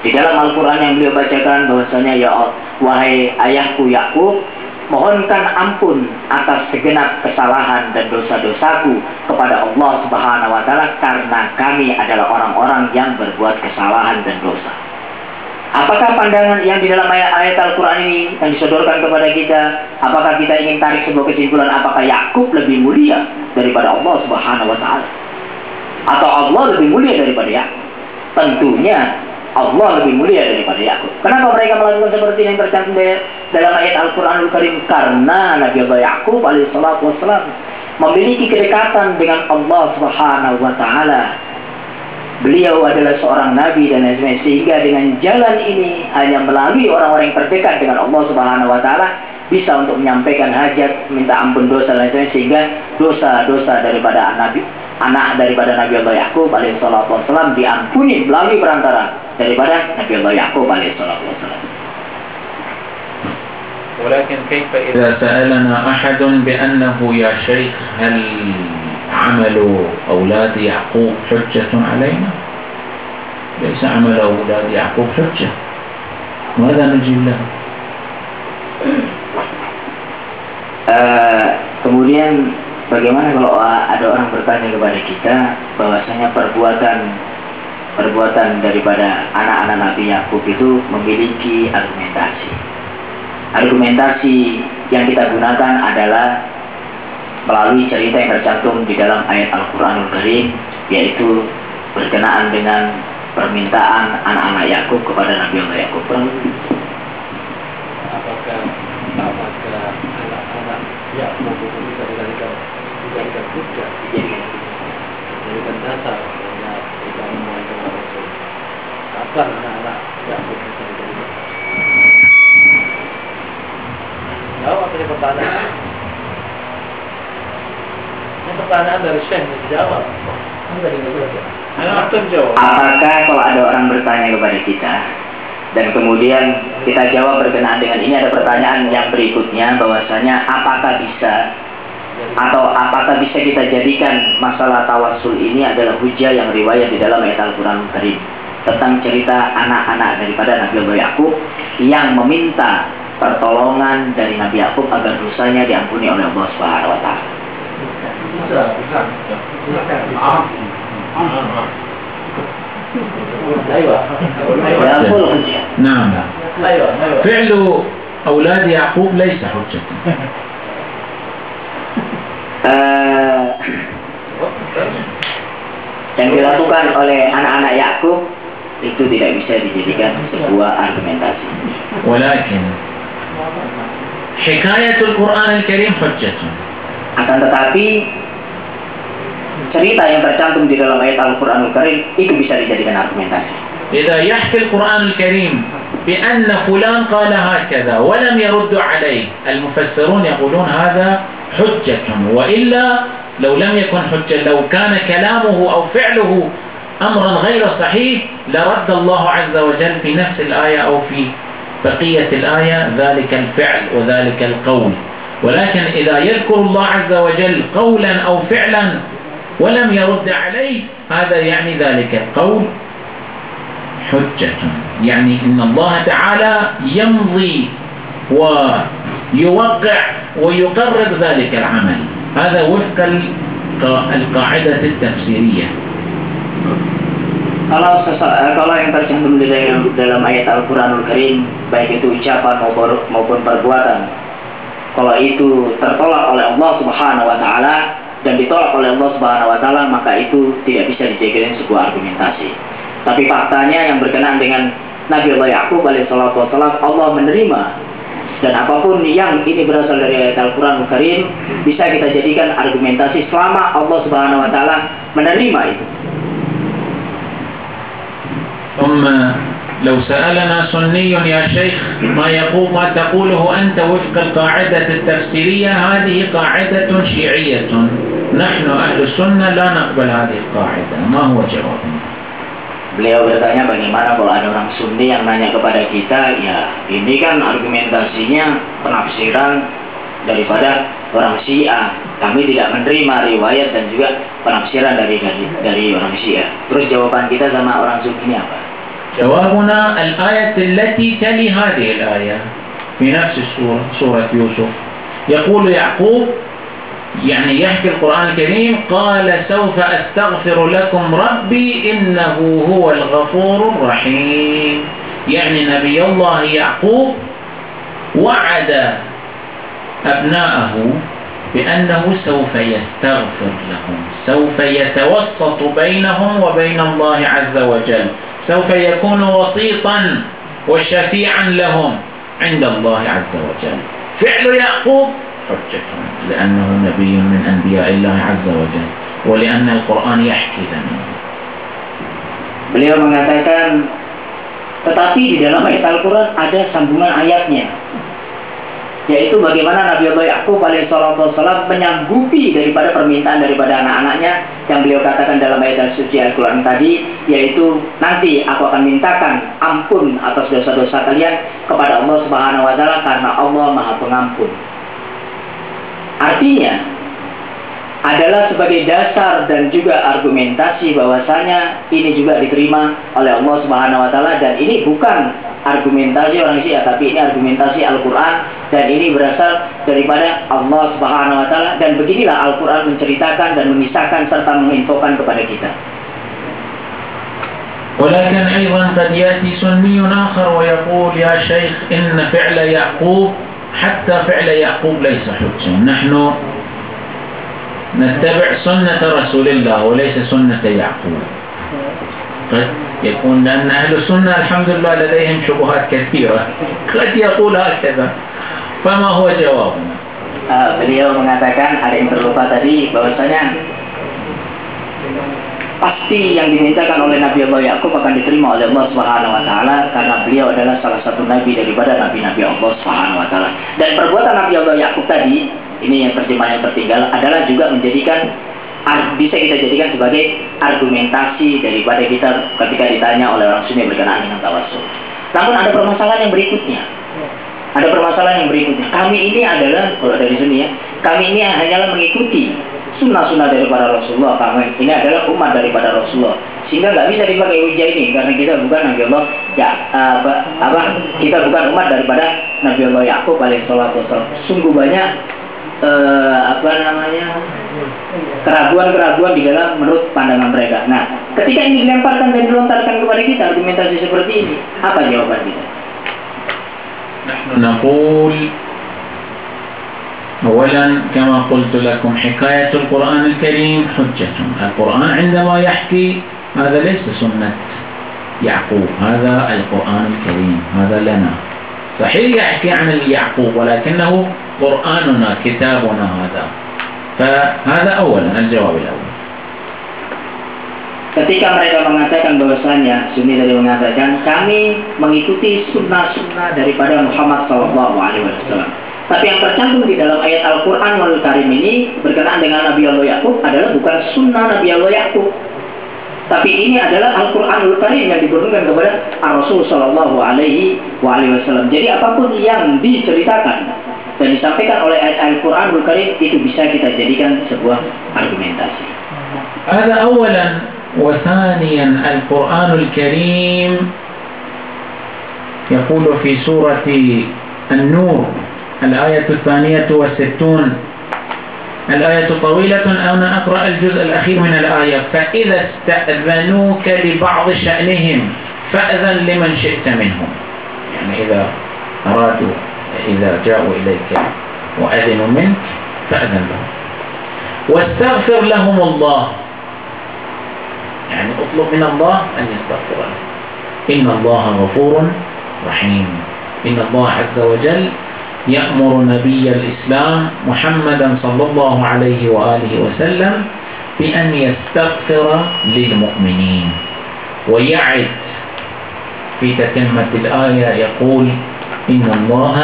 Di dalam Al-Quran yang beliau bacakan bahwasanya, ya wahai ayahku Yakub, mohonkan ampun atas segenap kesalahan dan dosa-dosaku kepada Allah Subhanahu wa Ta'ala, karena kami adalah orang-orang yang berbuat kesalahan dan dosa. Apakah pandangan yang di dalam ayat Al-Quran ini yang disodorkan kepada kita? Apakah kita ingin tarik sebuah kesimpulan, apakah Yakub lebih mulia daripada Allah Subhanahu wa Ta'ala, atau Allah lebih mulia daripada Yakub? tentunya Allah lebih mulia daripada Yakub. Kenapa mereka melakukan seperti yang tercantum dalam ayat Al-Quranul Karim? Karena Nabi Allah Yakub alaihissalam memiliki kedekatan dengan Allah Subhanahu wa Ta'ala. Beliau adalah seorang nabi dan lain sebagainya, sehingga dengan jalan ini hanya melalui orang-orang yang terdekat dengan Allah Subhanahu wa Ta'ala bisa untuk menyampaikan hajat, minta ampun dosa dan lain sebagainya, sehingga dosa-dosa daripada anak daripada Nabi Allah Yakub alaihissalam diampuni melalui perantara daripada Nabi Allah Yakub alaihissalam. ولكن كيف إذا سألنا أحد بأنه يا شيخ هل عمل أولاد يعقوب حجة علينا؟ ليس عمل أولاد يعقوب حجة. ماذا نجيب له؟ Kemudian bagaimana kalau ada orang bertanya kepada kita bahwasanya perbuatan daripada anak-anak Nabi Yakub itu memiliki argumentasi. Argumentasi yang kita gunakan adalah melalui cerita yang tercantum di dalam ayat Al-Quranul Karim, yaitu berkenaan dengan permintaan anak-anak Yakub kepada Nabi Allah Yakub. Apakah anak-anak Yakub itu bisa dijadikan hujjah, dijadikan dasar kita memulai dengan Rasul? Kapan anak-anak Yakub bisa dijadikan? Jawab dari pertanyaan. Ini pertanyaan dari Syekh dijawab. Apakah kalau ada orang bertanya kepada kita dan kemudian kita jawab berkenaan dengan ini, ada pertanyaan yang berikutnya bahwasanya apakah bisa kita jadikan masalah tawassul ini adalah hujjah yang riwayat di dalam ayat Al-Quran Karim tentang cerita anak-anak daripada Nabi Allah Yakub yang meminta pertolongan dari Nabi Yakub agar dosanya diampuni oleh Allah Subhanahu wa Ta'ala. نعم. فعل أولاد يعقوب ليس حجة. Yang dilakukan oleh anak-anak Yakub itu tidak bisa dijadikan sebuah argumentasi. ولكن حكاية القرآن الكريم حجة. Akan tetapi cerita yang tercantum di dalam ayat Al-Quranul Karim itu bisa dijadikan argumentasi. إذا يحكي القرآن الكريم بأن فلان قال هكذا ولم يرد عليه، المفسرون يقولون هذا حجة، وإلا لو لم يكن حجة، لو كان كلامه أو فعله أمرا غير صحيح لرد الله عز وجل في نفس الآية أو في بقية الآية ذلك الفعل وذلك القول. ولكن إذا يذكر الله عز وجل قولا أو فعلا ولم يرد عليه، هذا يعني ذلك القول حجة، يعني إن الله تعالى يمضي ويوقع ويقرر ذلك العمل. هذا وفق القاعدة التفسيرية. Kalau yang tercantum di dalam ayat Al-Quranul Karim, baik itu ucapan maupun perbuatan, kalau itu tertolak oleh Allah Subhanahu wa Ta'ala dan ditolak oleh Allah Subhanahu wa Ta'ala, maka itu tidak bisa dijadikan sebuah argumentasi. Tapi faktanya yang berkenaan dengan Nabi Allah Yakub alaihissalam, Allah menerima, dan apapun yang ini berasal dari ayat Al-Quranul Karim bisa kita jadikan argumentasi selama Allah Subhanahu wa Ta'ala menerima itu. ثم لو سألنا سني يا شيخ ما تقوله أنت وفق القاعدة التفسيرية، هذه قاعدة شيعية، نحن أهل السنة لا نقبل هذه القاعدة، ما هو جوابنا؟ Beliau bertanya bagaimana kalau ada orang Sunni yang nanya kepada kita, ya ini kan argumentasinya penafsiran daripada orang Syiah, kami tidak menerima riwayat dan juga penafsiran dari orang Syiah. Terus jawaban kita sama orang Sunni ini apa? جوابنا الآية التي تلي هذه الآية في نفس السورة، سورة يوسف، يقول يعقوب، يعني يحكي القرآن الكريم، قال سوف أستغفر لكم ربي إنه هو الغفور الرحيم. يعني نبي الله يعقوب وعد أبناءه بأنه سوف يستغفر لهم، سوف يتوسط بينهم وبين الله عز وجل، سوف يكون وسيطا وشفيعا لهم عند الله عز وجل. فعل يعقوب حجة لأنه نبي من أنبياء الله عز وجل ولأن القرآن يحكي لنا. Beliau mengatakan, tetapi di dalam ayat Al-Quran ada sambungan ayatnya, yaitu bagaimana Nabi Allah Ya'qub alaihissalam menyanggupi daripada permintaan daripada anak-anaknya yang beliau katakan dalam ayat suci Al-Quran tadi, yaitu nanti aku akan mintakan ampun atas dosa-dosa kalian kepada Allah Subhanahu wa Ta'ala karena Allah Maha Pengampun. Artinya adalah sebagai dasar dan juga argumentasi bahwasanya ini juga diterima oleh Allah Subhanahu wa Ta'ala, dan ini bukan argumentasi orang Syiah, tapi ini argumentasi Al-Quran, dan ini berasal daripada Allah Subhanahu wa Ta'ala, dan beginilah Al-Quran menceritakan dan mengisahkan serta menginfokan kepada kita. ولكن أيضا قد يأتي سني آخر ويقول يا شيخ إن فعل يعقوب حتى فعل يعقوب ليس حجة، نحن نتبع سنة رسول الله وليس سنة يعقوب. قد يكون لأن أهل السنة الحمد لله لديهم شبهات كثيرة، قد يقول هكذا، فما هو جوابنا؟ Beliau mengatakan, ada yang terlupa tadi, bahwasanya pasti yang dimintakan oleh Nabi Allah Ya'qub akan diterima oleh Allah Subhanahu wa Ta'ala karena beliau adalah salah satu nabi daripada nabi-nabi Allah Subhanahu wa Ta'ala. Dan perbuatan Nabi Allah Ya'qub tadi, ini yang terjemahan yang tertinggal, adalah juga menjadikan, bisa kita jadikan sebagai argumentasi daripada kita ketika ditanya oleh orang Sunni berkenaan dengan tawassul. Namun ada permasalahan yang berikutnya. Ada permasalahan yang berikutnya. Kami ini adalah, kalau dari Sunni ya, kami ini hanyalah mengikuti sunnah-sunnah daripada Rasulullah. Kami ini adalah umat daripada Rasulullah, sehingga nggak bisa dipakai hujah ini karena kita bukan Nabi Allah kita bukan umat daripada Nabi Allah Ya'qub alaihissalam. Sungguh banyak keraguan-keraguan di dalam menurut pandangan mereka. Nah, ketika ini dilemparkan dan dilontarkan kepada kita argumentasi seperti ini, apa jawaban kita? نقول أولا كما قلت لكم حكاية القرآن الكريم حجة. القرآن عندما يحكي هذا ليس سنة يعقوب، هذا القرآن الكريم، هذا لنا. صحيح يحكي عن يعقوب ولكنه قرآننا كتابنا هذا. فهذا أولا الجواب الأول. Ketika mereka mengatakan bahwasanya Sunni tadi mengatakan kami mengikuti sunnah-sunnah daripada Muhammad SAW. Tapi yang tercantum di dalam ayat Al-Quran Al Karim ini berkenaan dengan Nabi Allah Ya'qub adalah bukan sunnah Nabi Allah Ya'qub, tapi ini adalah Al-Quran Al Karim yang diturunkan kepada Rasul Sallallahu Alaihi Wasallam. Jadi apapun yang diceritakan dan disampaikan oleh ayat Al-Quran Al Karim itu bisa kita jadikan sebuah argumentasi. هذا أولا. وثانيا القرآن الكريم يقول في سورة النور الآية 62، الآية طويلة، أنا أقرأ الجزء الأخير من الآية: فإذا استأذنوك لبعض شأنهم فأذن لمن شئت منهم. يعني إذا أرادوا، إذا جاءوا إليك وأذنوا منك فأذن لهم. واستغفر لهم الله، يعني اطلب من الله أن يستغفر لهم. إن الله غفور رحيم. إن الله عز وجل يأمر نبي الإسلام محمدا صلى الله عليه وآله وسلم بأن يستغفر للمؤمنين، ويعد في تتمة الآية يقول إن الله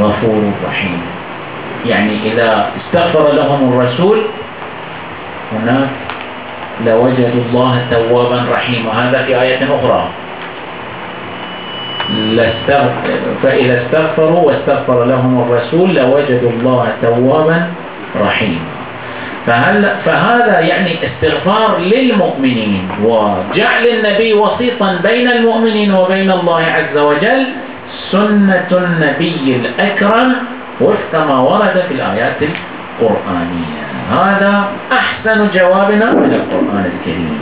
غفور رحيم. يعني إذا استغفر لهم الرسول هناك لوجدوا الله توابا رحيما. هذا في آية أخرى: فإذا استغفروا واستغفر لهم الرسول لوجدوا الله توابا رحيما. فهذا يعني استغفار للمؤمنين وجعل النبي وسيطا بين المؤمنين وبين الله عز وجل سنة النبي الأكرم وفق ما ورد في الآيات القرآنية. هذا أحسن جوابنا من القرآن الكريم.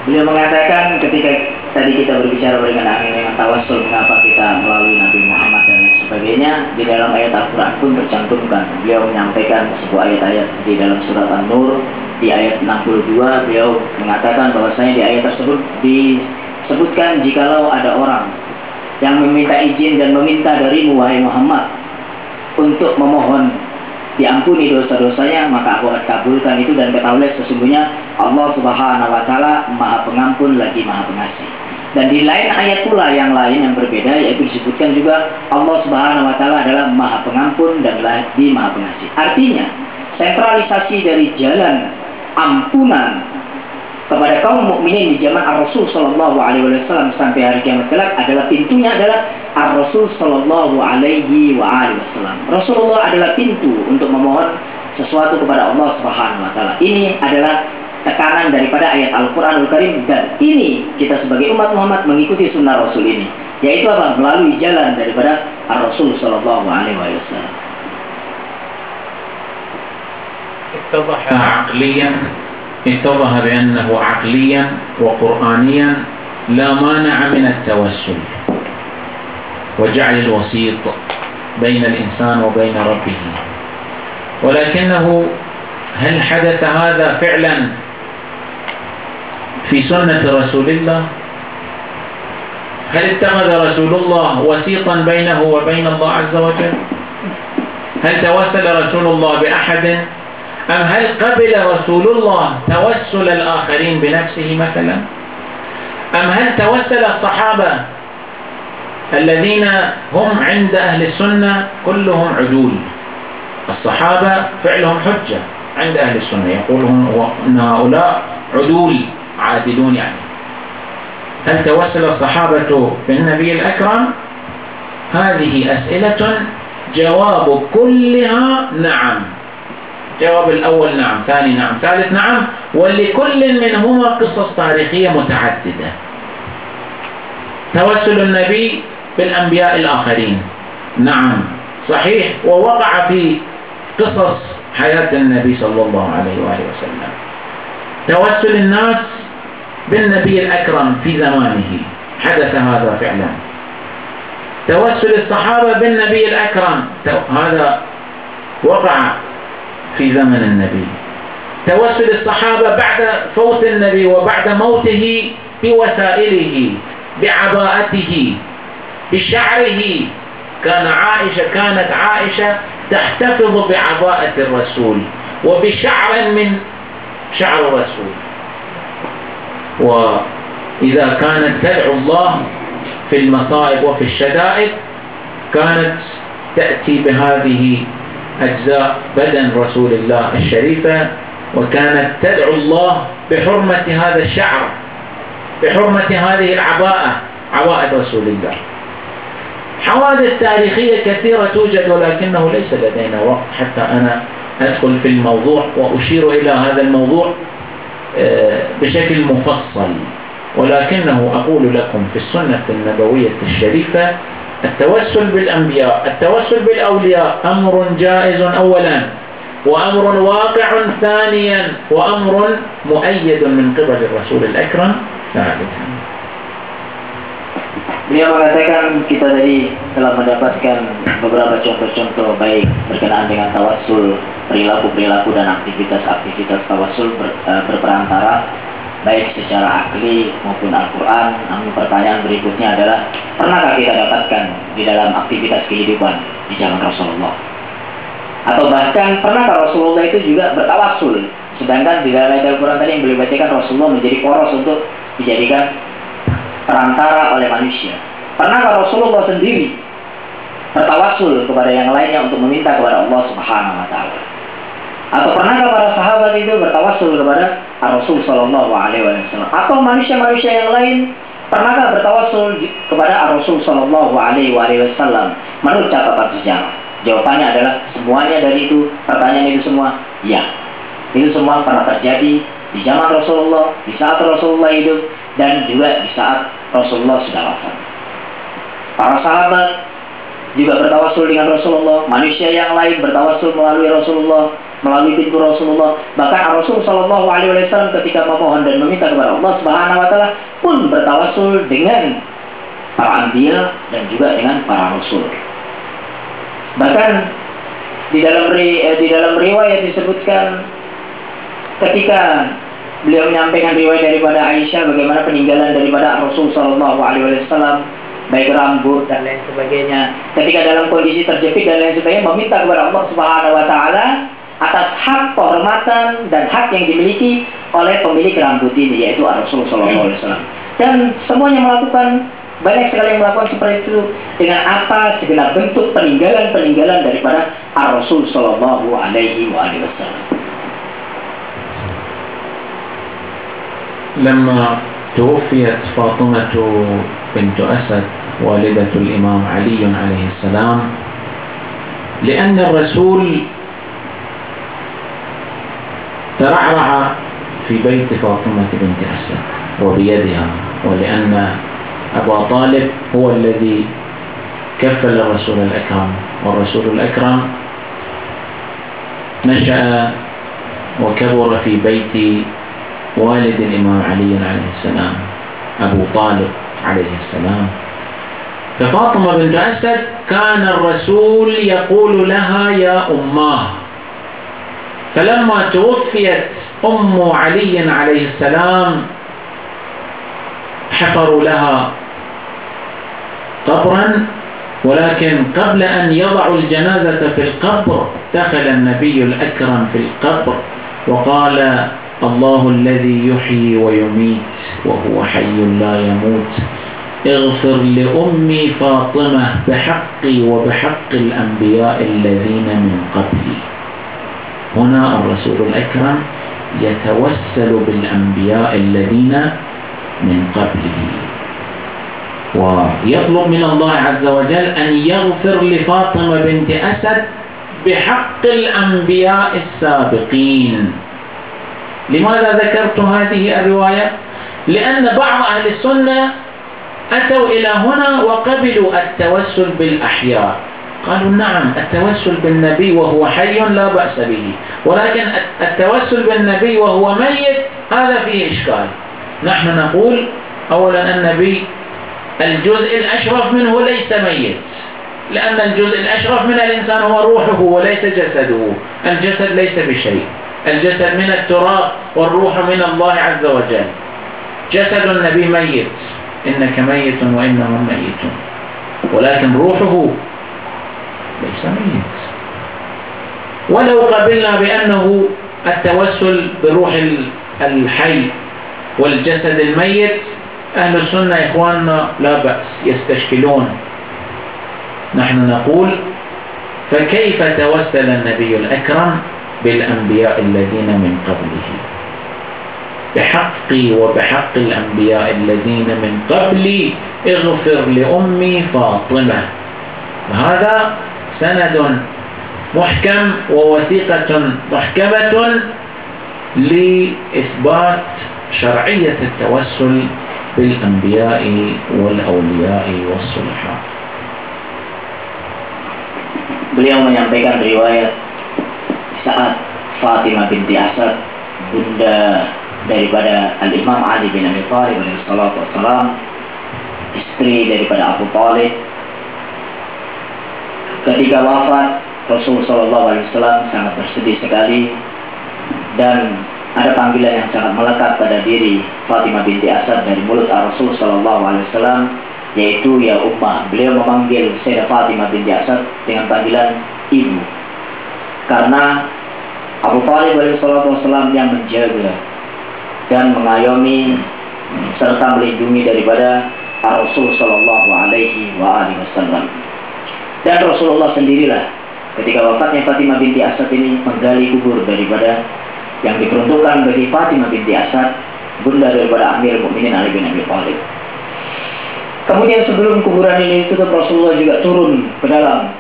Beliau mengatakan ketika tadi kita berbicara berkenaan dengan tawassul, mengapa kita melalui Nabi Muhammad dan lain sebagainya, di dalam ayat Al-Quran pun tercantumkan. Beliau menyampaikan sebuah ayat-ayat di dalam surat An-Nur di ayat 62. Beliau mengatakan bahwasanya di ayat tersebut disebutkan jikalau ada orang yang meminta izin dan meminta darimu wahai Muhammad untuk memohon diampuni dosa-dosanya, maka aku akan kabulkan itu. Dan ketahuilah sesungguhnya Allah Subhanahu wa Ta'ala Maha Pengampun lagi Maha Pengasih. Dan di lain ayat pula yang lain yang berbeda, yaitu disebutkan juga Allah Subhanahu wa Ta'ala adalah Maha Pengampun dan lagi Maha Pengasih. Artinya sentralisasi dari jalan ampunan kepada kaum mukminin di zaman Ar-Rasul Sallallahu Alaihi Wasallam sampai hari kiamat kelak adalah pintunya adalah Ar-Rasul Sallallahu Alaihi Wasallam. Rasulullah adalah pintu untuk memohon sesuatu kepada Allah Subhanahu Wa Taala. Ini adalah tekanan daripada ayat Al-Quranul Karim, dan ini kita sebagai umat Muhammad mengikuti sunnah Rasul ini, yaitu apa? Melalui jalan daripada Ar-Rasul Sallallahu Alaihi Wasallam. اتضح بأنه عقليا وقرآنيا لا مانع من التوسل وجعل الوسيط بين الإنسان وبين ربه، ولكنه هل حدث هذا فعلا في سنة رسول الله؟ هل اتخذ رسول الله وسيطا بينه وبين الله عز وجل؟ هل توسل رسول الله بأحد؟ أم هل قبل رسول الله توسل الآخرين بنفسه مثلا؟ أم هل توسل الصحابة الذين هم عند أهل السنة كلهم عدول؟ الصحابة فعلهم حجة عند أهل السنة، يقولون أن هؤلاء عدول عادلون يعني. هل توسل الصحابة بالنبي الأكرم؟ هذه أسئلة جواب كلها نعم. جواب الأول نعم، ثاني نعم، ثالث نعم، ولكل منهما قصص تاريخية متعددة. توسل النبي بالأنبياء الآخرين نعم صحيح، ووقع في قصص حياة النبي صلى الله عليه وآله وسلم. توسل الناس بالنبي الأكرم في زمانه حدث هذا فعلا. توسل الصحابة بالنبي الأكرم هذا وقع في زمن النبي. توسل الصحابة بعد فوت النبي وبعد موته بوسائله، بعباءته، بشعره. كانت عائشة تحتفظ بعباءة الرسول وبشعر من شعر الرسول. وإذا كانت تدعو الله في المصائب وفي الشدائد كانت تأتي بهذه أجزاء بدن رسول الله الشريفة، وكانت تدعو الله بحرمة هذا الشعر، بحرمة هذه العباءة، عباءة رسول الله. حوادث تاريخية كثيرة توجد، ولكنه ليس لدينا وقت حتى أنا أدخل في الموضوع وأشير إلى هذا الموضوع بشكل مفصل، ولكنه أقول لكم في السنة النبوية الشريفة التوسل بالأنبياء، التوسل بالأولياء أمر جائز أولا، وأمر واقع ثانيا، وأمر مؤيد من قبل الرسول الأكرم ثالثا. Beliau mengatakan kita tadi telah mendapatkan beberapa contoh-contoh baik berkenaan dengan tawassul, perilaku-perilaku dan aktivitas-aktivitas tawassul berperantara baik secara akli maupun Al-Quran. Namun pertanyaan berikutnya adalah, pernahkah kita dapatkan di dalam aktivitas kehidupan di zaman Rasulullah? Atau bahkan pernahkah Rasulullah itu juga bertawassul? Sedangkan di dalam ayat Al-Quran tadi yang beliau bacakan, Rasulullah menjadi poros untuk dijadikan perantara oleh manusia. Pernahkah Rasulullah sendiri bertawassul kepada yang lainnya untuk meminta kepada Allah Subhanahu wa Ta'ala? Atau pernahkah para sahabat itu bertawassul kepada Rasul Sallallahu Alaihi Wasallam? Atau manusia-manusia yang lain pernahkah bertawassul kepada Rasul Sallallahu Alaihi Wasallam? Menurut catatan sejarah, jawabannya adalah semuanya dari itu, pertanyaan itu semua ya. Itu semua pernah terjadi di zaman Rasulullah, di saat Rasulullah hidup, dan juga di saat Rasulullah sudah wafat. Para sahabat juga bertawassul dengan Rasulullah, manusia yang lain bertawassul melalui Rasulullah, melalui pintu Rasulullah. Bahkan Rasul Sallallahu Alaihi Wasallam ketika memohon dan meminta kepada Allah Subhanahu Wa Taala pun bertawassul dengan para anbiya dan juga dengan para rasul. Bahkan di dalam riwayat disebutkan ketika beliau menyampaikan riwayat daripada Aisyah bagaimana peninggalan daripada Rasul Shallallahu Alaihi Wasallam, baik rambut dan lain sebagainya, ketika dalam kondisi terjepit dan lain sebagainya, meminta kepada Allah Subhanahu Wa Taala atas hak kehormatan dan hak yang dimiliki oleh pemilik rambut ini, yaitu Rasul Shallallahu Alaihi Wasallam. Dan semuanya melakukan, banyak sekali yang melakukan seperti itu dengan apa segenap bentuk peninggalan daripada Rasul Shallallahu Alaihi Wasallam. لما توفيت فاطمة بنت أسد والدة الإمام علي عليه السلام، لأن الرسول ترعرع في بيت فاطمة بنت أسد وبيدها، ولأن أبا طالب هو الذي كفل الرسول الأكرم، والرسول الأكرم نشأ وكبر في بيت والد الإمام علي عليه السلام أبو طالب عليه السلام. ففاطمة بنت أسد كان الرسول يقول لها يا أماه، فلما توفيت أم علي عليه السلام حفروا لها قبرا، ولكن قبل أن يضعوا الجنازة في القبر دخل النبي الأكرم في القبر وقال الله الذي يحيي ويميت وهو حي لا يموت، اغفر لأمي فاطمة بحقي وبحق الأنبياء الذين من قبلي. هنا الرسول الأكرم يتوسل بالأنبياء الذين من قبله ويطلب من الله عز وجل أن يغفر لفاطمة بنت أسد بحق الأنبياء السابقين. لماذا ذكرت هذه الرواية؟ لأن بعض أهل السنة أتوا إلى هنا وقبلوا التوسل بالأحياء، قالوا نعم التوسل بالنبي وهو حي لا بأس به، ولكن التوسل بالنبي وهو ميت هذا فيه إشكال. نحن نقول أولا النبي الجزء الأشرف منه ليس ميت، لأن الجزء الأشرف من الإنسان هو روحه وليس جسده، الجسد ليس بشيء، الجسد من التراب والروح من الله عز وجل. جسد النبي ميت، إنك ميت وإنهم ميتون، ولكن روحه ليس ميت. ولو قبلنا بأنه التوسل بروح الحي والجسد الميت، أهل السنة إخواننا لا بأس، يستشكلون. نحن نقول فكيف توسل النبي الأكرم بالأنبياء الذين من قبله؟ بحقي وبحق الأنبياء الذين من قبلي اغفر لأمي فاطمة. هذا سند محكم ووثيقة محكمة لإثبات شرعية التوسل بالأنبياء والأولياء والصلحاء. Beliau menyampaikan riwayat saat Fatimah binti Asad, bunda daripada Al-Imam Ali bin Abi Thalib alaihissalatu wassalam, istri daripada Abu Talib, ketika wafat Rasul Sallallahu Alaihi Wasallam sangat bersedih sekali, dan ada panggilan yang sangat melekat pada diri Fatimah binti Asad dari mulut Rasul Sallallahu Alaihi Wasallam, yaitu ya Ummah. Beliau memanggil Sayyidah Fatimah binti Asad dengan panggilan ibu, karena Abu Talib alaihissalam yang menjaga dan mengayomi serta melindungi daripada Rasul Sallallahu Alaihi Wasallam. Dan Rasulullah sendirilah ketika wafatnya Fatimah binti Asad ini menggali kubur daripada yang diperuntukkan bagi Fatimah binti Asad, bunda daripada Amir Mukminin Ali bin Abi Thalib. Kemudian sebelum kuburan ini ditutup, Rasulullah juga turun ke dalam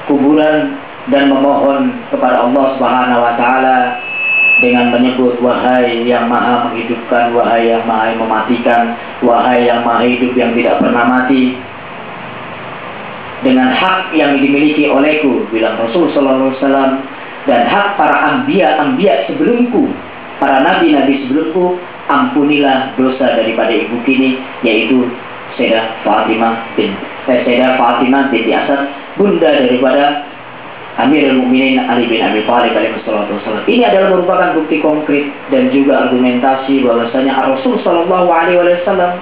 kuburan dan memohon kepada Allah Subhanahu wa taala dengan menyebut, wahai yang maha menghidupkan, wahai yang maha mematikan, wahai yang maha hidup yang tidak pernah mati, dengan hak yang dimiliki olehku, bilang Rasul sallallahu alaihi wasallam, dan hak para anbiya sebelumku, para nabi-nabi sebelumku, ampunilah dosa daripada ibu kini, yaitu Sayyidah Fatimah binti Asad, bunda daripada Amirul Mukminin Ali bin Abi Thalib alaihissalam. Ini adalah merupakan bukti konkret dan juga argumentasi bahwasanya Rasul sallallahu alaihi wasallam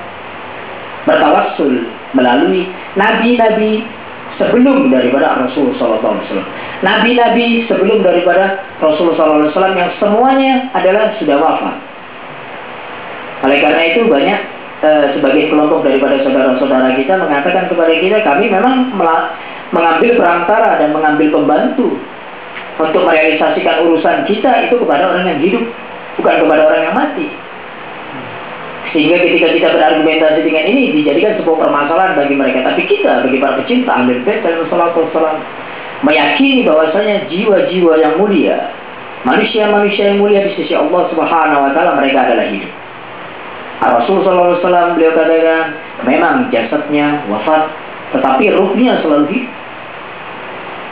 bertawassul melalui nabi-nabi sebelum daripada Rasul sallallahu alaihi wasallam. Nabi-nabi sebelum daripada Rasul sallallahu alaihi wasallam yang semuanya adalah sudah wafat. Oleh karena itu banyak sebagai kelompok daripada saudara-saudara kita mengatakan kepada kita, kami memang mengambil perantara dan mengambil pembantu untuk merealisasikan urusan kita itu kepada orang yang hidup, bukan kepada orang yang mati. Sehingga ketika kita berargumentasi dengan ini dijadikan sebuah permasalahan bagi mereka. Tapi kita bagi para pecinta Ahlul Bait SAW meyakini bahwasanya jiwa-jiwa yang mulia, manusia-manusia yang mulia di sisi Allah Subhanahu wa taala, mereka adalah hidup. Rasulullah SAW beliau katakan memang jasadnya wafat, tetapi ruhnya selalu hidup.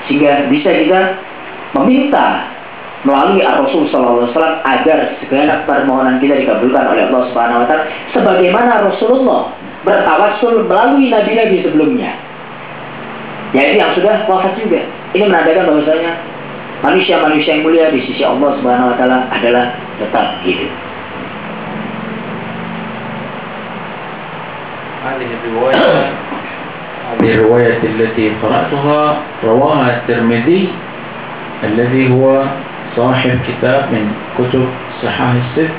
Sehingga bisa kita meminta melalui Rasulullah SAW agar segala permohonan kita dikabulkan oleh Allah Subhanahu wa taala, sebagaimana Rasulullah bertawassul melalui nabi-nabi sebelumnya, yaitu yang sudah wafat juga. Ini menandakan bahwasanya manusia-manusia yang mulia di sisi Allah Subhanahu wa taala adalah tetap hidup. هذه الرواية التي قرأتها رواها الترمذي الذي هو صاحب كتاب من كتب صحاح الست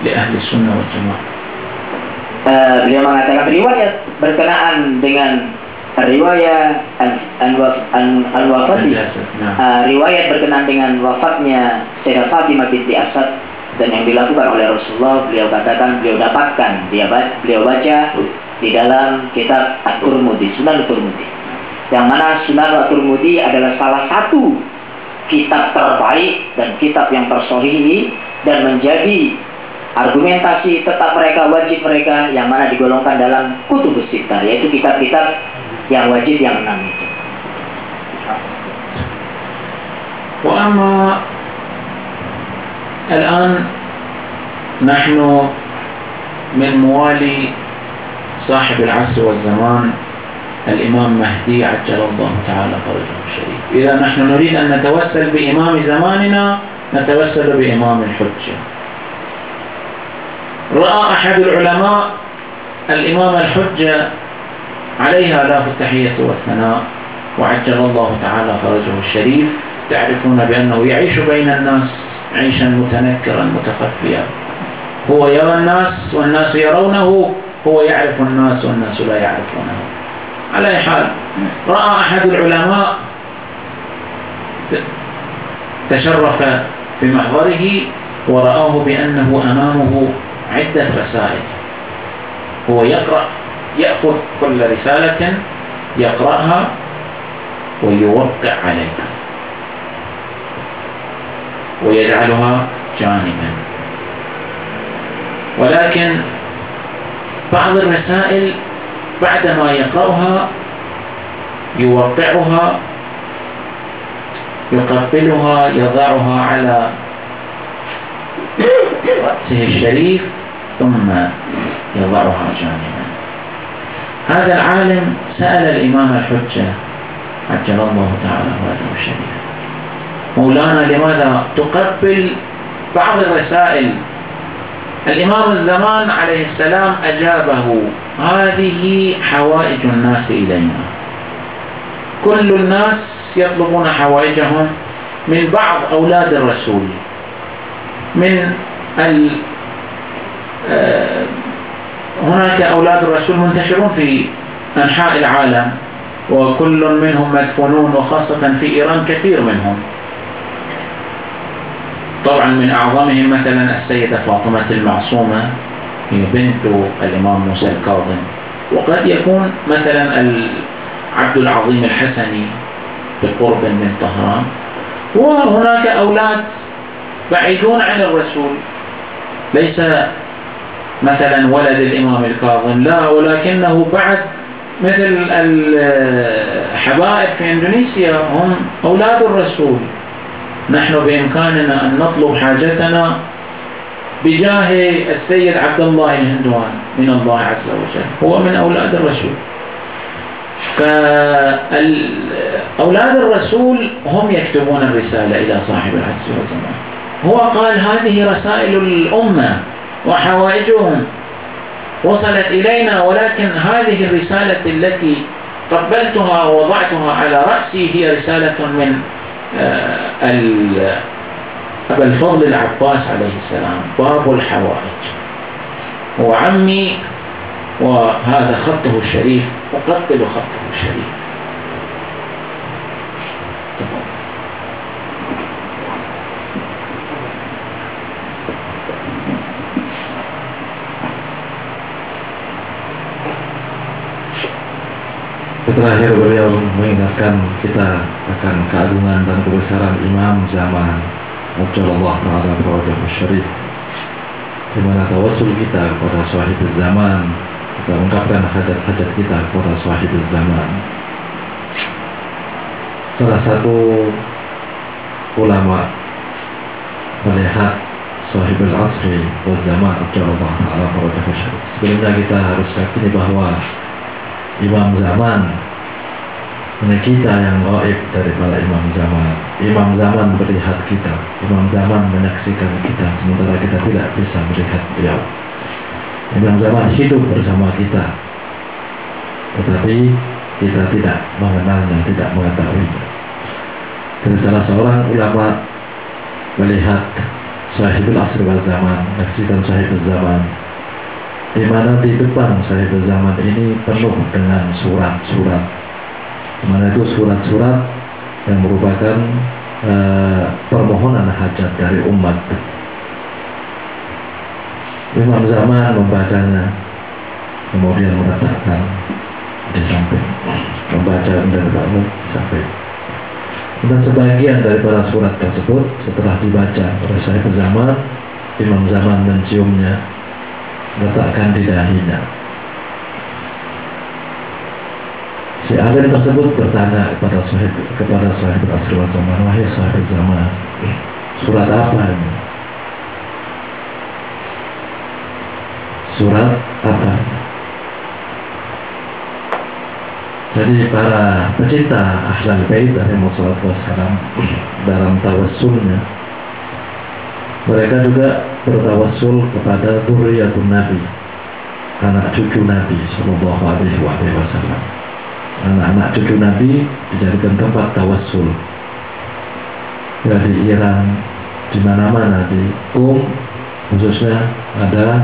لأهل السنة والجماعة. Beliau mengatakan riwayat berkenaan dengan riwayat riwayat berkenaan dengan wafatnya Sayyidah Fatimah binti Asad dan yang dilakukan oleh Rasulullah, beliau katakan beliau dapatkan, beliau baca di dalam kitab At-Tirmidzi, Sunan At-Tirmidzi, yang mana Sunan At-Tirmidzi adalah salah satu kitab terbaik dan kitab yang tersohihi dan menjadi argumentasi tetap mereka, wajib mereka, yang mana digolongkan dalam Kutubus Sittah, yaitu kitab-kitab yang wajib yang 6 itu. وأما الآن نحن من موالي صاحب العصر والزمان الإمام مهدي عجل الله تعالى فرجه الشريف. إذا نحن نريد أن نتوسل بإمام زماننا نتوسل بإمام الحجة. رأى أحد العلماء الإمام الحجة عليها آلاف التحية والثناء وعجل الله تعالى فرجه الشريف. تعرفون بأنه يعيش بين الناس عيشا متنكرا متخفيا، هو يرى الناس والناس يرونه، هو يعرف الناس والناس لا يعرفونه. على أي حال، رأى أحد العلماء تشرف بمحضره ورآه بأنه أمامه عدة رسائل، هو يقرأ، يأخذ كل رسالة يقرأها ويوقع عليها ويجعلها جانبا. ولكن بعض الرسائل بعدما يقرأها يوقعها، يقبلها، يضعها على رأسه الشريف ثم يضعها جانبا. هذا العالم سأل الإمام الحجة عجل الله تعالى فرجه الشريف: مولانا لماذا تقبل بعض الرسائل؟ الإمام الزمان عليه السلام أجابه: هذه حوائج الناس إلينا، كل الناس يطلبون حوائجهم من بعض أولاد الرسول، من هناك أولاد الرسول منتشرون في أنحاء العالم وكل منهم مدفونون، وخاصة في إيران كثير منهم. طبعا من أعظمهم مثلا السيدة فاطمة المعصومة، هي بنت الإمام موسى الكاظم، وقد يكون مثلا عبد العظيم الحسني بقرب من طهران، وهناك أولاد بعيدون عن الرسول، ليس مثلا ولد الإمام الكاظم، لا، ولكنه بعد مثل الحبائب في إندونيسيا هم أولاد الرسول. نحن بإمكاننا أن نطلب حاجتنا بجاه السيد عبد الله الهندوان من الله عز وجل، هو من أولاد الرسول. فأولاد الرسول هم يكتبون الرسالة إلى صاحب العصر والزمان. هو قال هذه رسائل الأمة وحوائجهم وصلت إلينا، ولكن هذه الرسالة التي قبلتها ووضعتها على رأسي هي رسالة من أبا الفضل العباس عليه السلام، باب الحوائج. هو عمي وهذا خطه الشريف، أقبل خطه الشريف. Terakhir beliau mengingatkan kita akan keagungan dan kebesaran imam zaman Rasulullah Ta'ala Al Syarif, di mana tawassul kita kepada sahibul zaman, kita ungkapkan hajat-hajat kita kepada sahibul zaman. Salah satu ulama melihat sahibul asri wal zaman Rasulullah Ta'ala Al Syarif. Sebelumnya kita harus yakini bahwa imam zaman ini kita yang gaib daripada imam zaman. Imam zaman melihat kita, imam zaman menyaksikan kita, sementara kita tidak bisa melihat beliau. Imam zaman hidup bersama kita, tetapi kita tidak mengenalnya, tidak mengetahuinya. Dan salah seorang ulama melihat sahibul asr wal zaman, menyaksikan sahibul zaman, di mana di depan sahibul zaman ini penuh dengan surat-surat, di mana itu surat-surat yang merupakan permohonan hajat dari umat. Imam zaman membacanya, kemudian meletakkan di samping, membaca dan meletakkan di samping. Dan sebagian daripada surat tersebut setelah dibaca oleh sahibul zaman, imam zaman menciumnya, letakkan di dahinya. Si alim tersebut bertanya kepada sahib asr wal zaman, wahai sahib zaman, surat apa ini? Surat apa? Jadi para pecinta ahlul bait alaihi wassalatu wassalam dalam tawassulnya, mereka juga bertawassul kepada dzurriyyatun Nabi, anak cucu Nabi sallallahu alaihi wasallam. Anak-anak cucu Nabi dijadikan tempat tawassul. Ya, di Iran, di mana-mana, di khususnya ada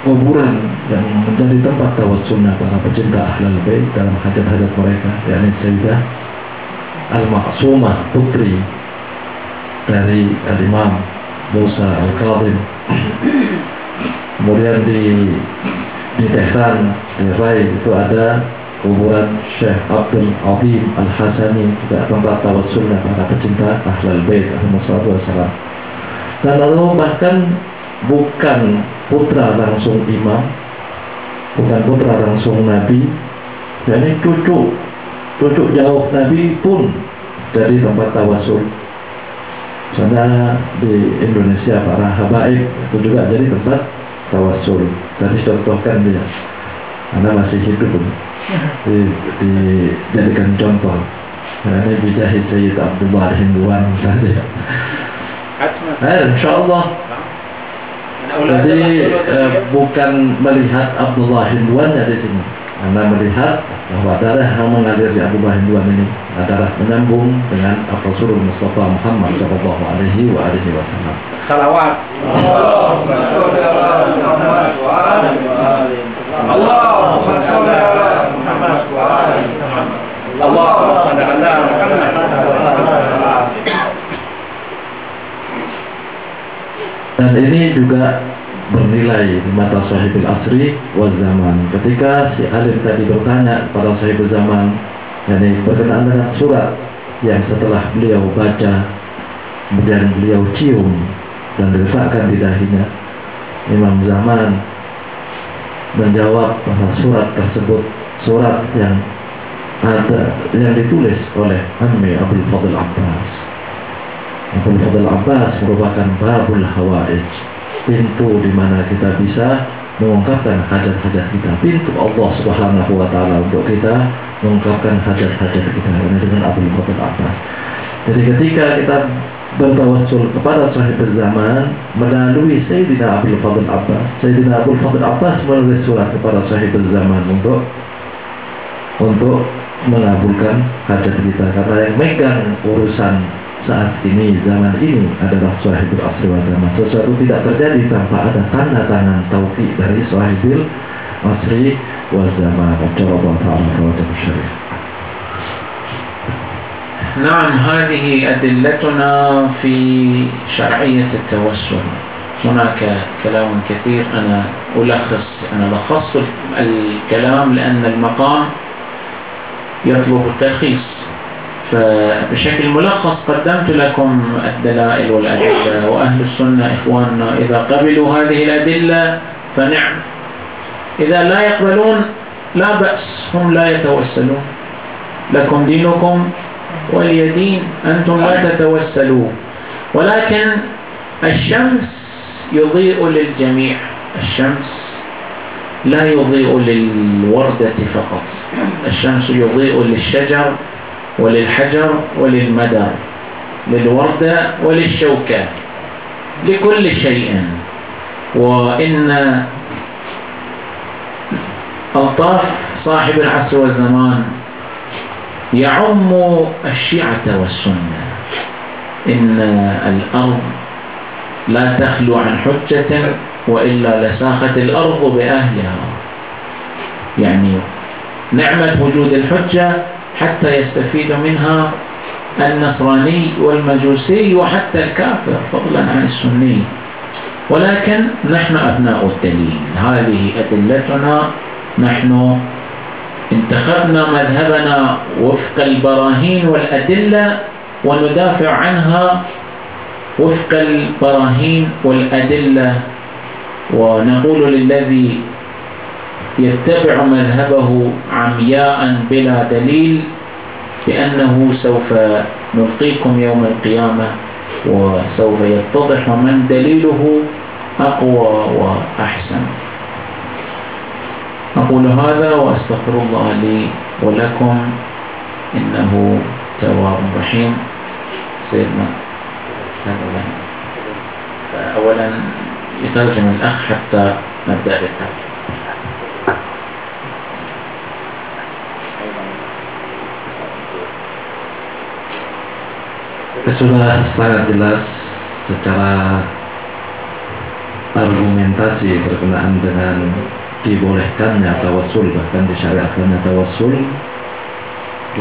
kuburan yang menjadi tempat tawassulnya para pecinta ahlul bait dalam hajat-hajat mereka, yakni Sayyidah Al-Ma'sumah, putri dari Al-Imam Musa Al-Kadhim. Kemudian di Tehran, di Rai, itu ada kuburan Syekh Abdul Azim Al-Hasani, juga tempat tawassulnya para pecinta ahlul bait alaihi wassalam. Dan lalu bahkan bukan putra langsung imam, bukan putra langsung Nabi, yakni cucu jauh Nabi pun jadi tempat tawassul. Karena di Indonesia para habaib itu juga jadi tempat tawassul. Tadi contohkan dia, karena masih hidup, dijadikan contoh. Nah, ini bijahi Sayyid Abdullah Hinduan saja. Insyaallah. Jadi bukan melihat Abdullah Hinduannya di sini, karena melihat bahwa darah yang mengalir di Abdullah Hinduan ini adalah menyambung dengan Rasulullah Mustafa Muhammad sallallahu alaihi wasallam. Salawat. Allahumma shalli ala Muhammad wa ali Muhammad. Allahumma shalli ala Muhammad. Dan ini juga bernilai di mata sahibul asri wal zaman. Ketika si alim tadi bertanya kepada sahibul zaman, yakni berkenaan dengan surat yang setelah beliau baca, kemudian beliau cium dan diletakkan di dahinya, imam zaman menjawab bahwa surat tersebut surat yang ditulis oleh Ammi Abul Fadl Abbas. Abul Fadl Abbas merupakan babul hawaij, pintu di mana kita bisa mengungkapkan hajat-hajat kita, pintu Allah Subhanahu wa Ta'ala untuk kita mengungkapkan hajat-hajat kita dengan Abul Fadl Abbas. Jadi ketika kita bertawassul kepada sahib zaman melalui Sayyidina Abul Fadl Abbas, Sayyidina Abul Fadl Abbas menulis surat kepada sahib zaman untuk mengabulkan hajat kita, karena yang megang urusan saat ini, zaman ini adalah sahibul asri wal zaman. Sesuatu tidak terjadi tanpa ada tanda tangan taufik dari sahibul asri wal zaman. Wajallahu ta'ala fawajah syarif. نعم، هذه أدلتنا في شرعية التوسل. هناك كلام كثير، أنا لخصت الكلام لأن المقام يطلب التلخيص، فبشكل ملخص قدمت لكم الدلائل والأدلة، وأهل السنة إخواننا إذا قبلوا هذه الأدلة فنعم، إذا لا يقبلون لا بأس، هم لا يتوسلون، لكم دينكم ولي دين، أنتم لا تتوسلوا. ولكن الشمس يضيء للجميع، الشمس لا يضيء للوردة فقط، الشمس يضيء للشجر وللحجر وللمدر، للوردة وللشوكة، لكل شيء. وإن ألطاف صاحب العصر والزمان يعم الشيعة والسنة. إن الأرض لا تخلو عن حجة وإلا لساخت الأرض بأهلها، يعني نعمة وجود الحجة حتى يستفيد منها النصراني والمجوسي وحتى الكافر فضلا عن السني. ولكن نحن أبناء الدليل، هذه أدلتنا، نحن انتخبنا مذهبنا وفق البراهين والأدلة وندافع عنها وفق البراهين والأدلة، ونقول للذي يتبع مذهبه عمياء بلا دليل بأنه سوف نلقيكم يوم القيامة وسوف يتضح من دليله أقوى وأحسن. أقول هذا وأستغفر الله لي ولكم، إنه تواب رحيم. سيدنا أولا يترجم الأخ حتى نبدأ بالترجمة. Sudah sangat jelas secara argumentasi berkenaan dengan dibolehkannya tawassul, bahkan disyariatkannya tawassul,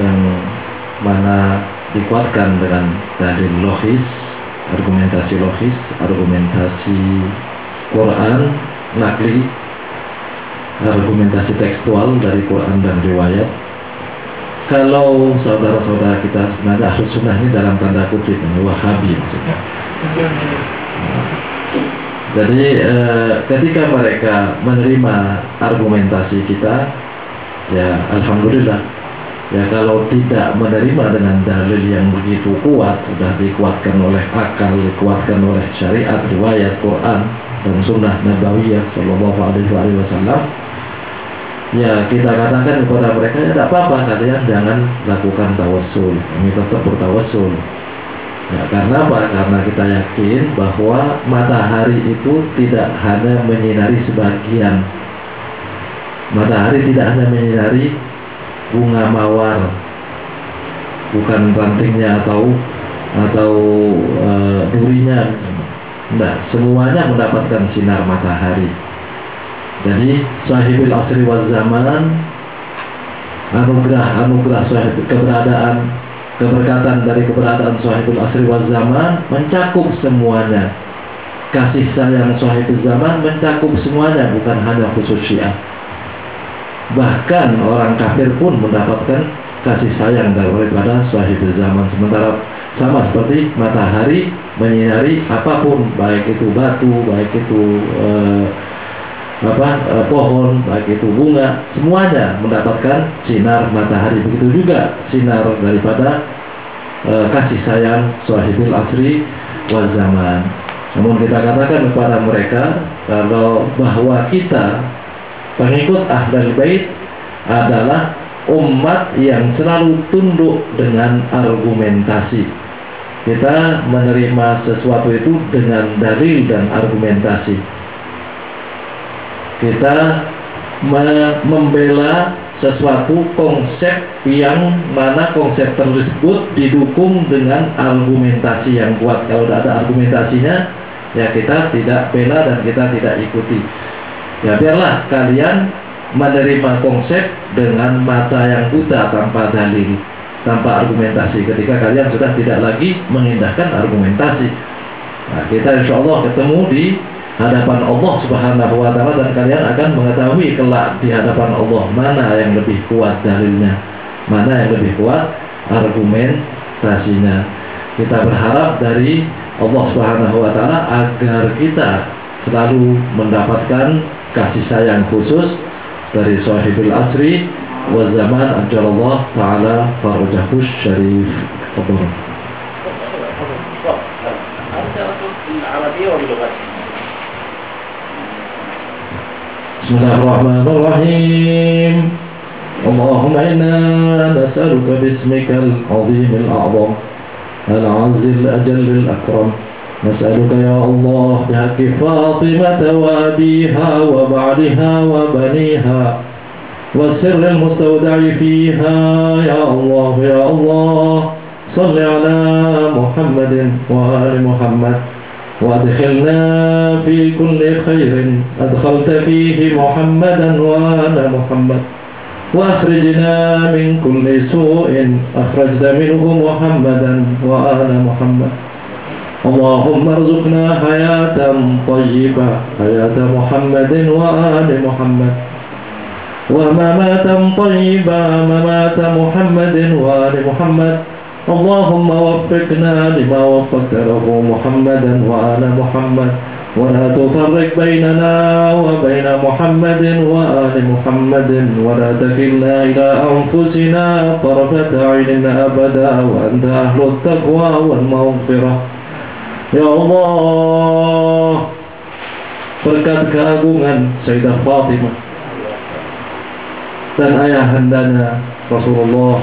yang mana dikuatkan dengan dalil logis, argumentasi logis, argumentasi Quran nakli, argumentasi tekstual dari Quran dan riwayat. Kalau saudara-saudara kita sebenarnya ahlu sunnah ini dalam tanda kutip Wahabi maksudnya. Jadi ketika mereka menerima argumentasi kita, ya alhamdulillah. Ya kalau tidak menerima dengan dalil yang begitu kuat, sudah dikuatkan oleh akal, dikuatkan oleh syariat, riwayat, Quran dan sunnah Nabawiyah Sallallahu Alaihi Wasallam, ya kita katakan kepada mereka, ya tidak apa-apa, kalian jangan lakukan tawassul, kami tetap bertawassul. Ya, karena apa? Karena kita yakin bahwa matahari itu tidak hanya menyinari sebagian. Matahari tidak hanya menyinari bunga mawar, bukan rantingnya atau durinya. Tidak, semuanya mendapatkan sinar matahari. Jadi sahibul asri wal zaman, anugerah sahib, keberkatan dari keberadaan sahibul asri wal zaman mencakup semuanya. Kasih sayang sahibul zaman mencakup semuanya, bukan hanya khusus Syiah. Bahkan orang kafir pun mendapatkan kasih sayang daripada sahibul zaman. Sementara sama seperti matahari menyinari apapun, baik itu batu, baik itu pohon, baik itu bunga, semuanya mendapatkan sinar matahari. Begitu juga sinar daripada kasih sayang sahibul asri wal zaman. Namun kita katakan kepada mereka kalau bahwa kita pengikut Ahlul Bait adalah umat yang selalu tunduk dengan argumentasi. Kita menerima sesuatu itu dengan dalil dan argumentasi. Kita membela sesuatu konsep yang mana konsep tersebut didukung dengan argumentasi yang kuat. Kalau tidak ada argumentasinya, ya kita tidak bela dan kita tidak ikuti. Ya biarlah kalian menerima konsep dengan mata yang buta tanpa dalil, tanpa argumentasi. Ketika kalian sudah tidak lagi mengindahkan argumentasi, nah, kita insya Allah ketemu di hadapan Allah Subhanahu wa Ta'ala, dan kalian akan mengetahui kelak di hadapan Allah mana yang lebih kuat dalilnya, mana yang lebih kuat argumentasinya. Kita berharap dari Allah Subhanahu wa Ta'ala agar kita selalu mendapatkan kasih sayang khusus dari Sahibul Asri wa Zaman Ajalallah Ta'ala Farajahus Syarif. Bismillahirrahmanirrahim. Allahumma inna nas'aluka bismikal azimil a'zam al-'azzil ajallil akram. نسألك يا الله بحق فاطمة وأبيها وبعلها وبنيها والسر المستودع فيها يا الله يا الله صل على محمد وآل محمد وادخلنا في كل خير أدخلت فيه محمدا وآل محمد وأخرجنا من كل سوء أخرجت منه محمدا وآل محمد. اللهم ارزقنا حياة طيبة حياة محمد وآل محمد ومماتا طيبا ممات محمد وآل محمد. اللهم وفقنا لما وفقت له محمدا وآل محمد ولا تفرق بيننا وبين محمد وآل محمد ولا تكلنا إلى أنفسنا طرفة عين أبدا وأنت أهل التقوى والمغفرة. Ya Allah, berkat keagungan Sayyidah Fatimah dan ayahandanya Rasulullah,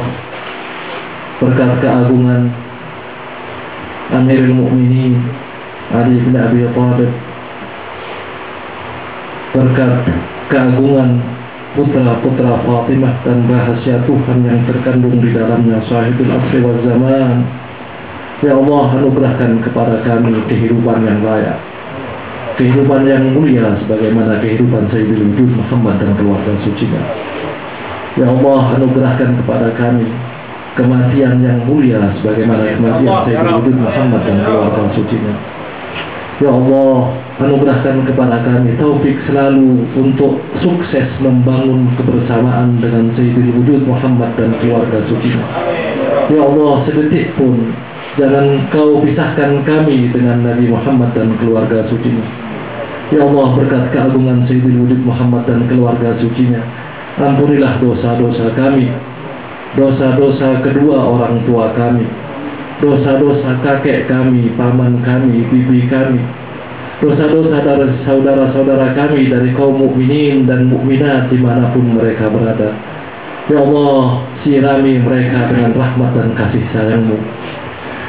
berkat keagungan Amirul Mukminin Ali bin Abi Thalib, berkat keagungan putra-putra Fatimah dan rahasia Tuhan yang terkandung di dalamnya Sahibul Asri wal Zaman. Ya Allah, anugerahkan kepada kami kehidupan yang layak, kehidupan yang mulia sebagaimana kehidupan Sayyidul Wujud Muhammad dan keluarga sucinya. Ya Allah, anugerahkan kepada kami kematian yang mulia sebagaimana kematian Sayyidul Wujud Muhammad dan keluarga sucinya. Ya Allah, anugerahkan kepada kami taufik selalu untuk sukses membangun kebersamaan dengan Sayyidul Wujud Muhammad dan keluarga sucinya. Ya Allah, sedetik pun jangan kau pisahkan kami dengan Nabi Muhammad dan keluarga sucinya. Ya Allah, berkat keagungan Sayyidul Wujud Muhammad dan keluarga sucinya, ampunilah dosa-dosa kami, dosa-dosa kedua orang tua kami, dosa-dosa kakek kami, paman kami, bibi kami, dosa-dosa dari saudara-saudara kami dari kaum mukminin dan mukminat dimanapun mereka berada. Ya Allah, sirami mereka dengan rahmat dan kasih sayang-Mu.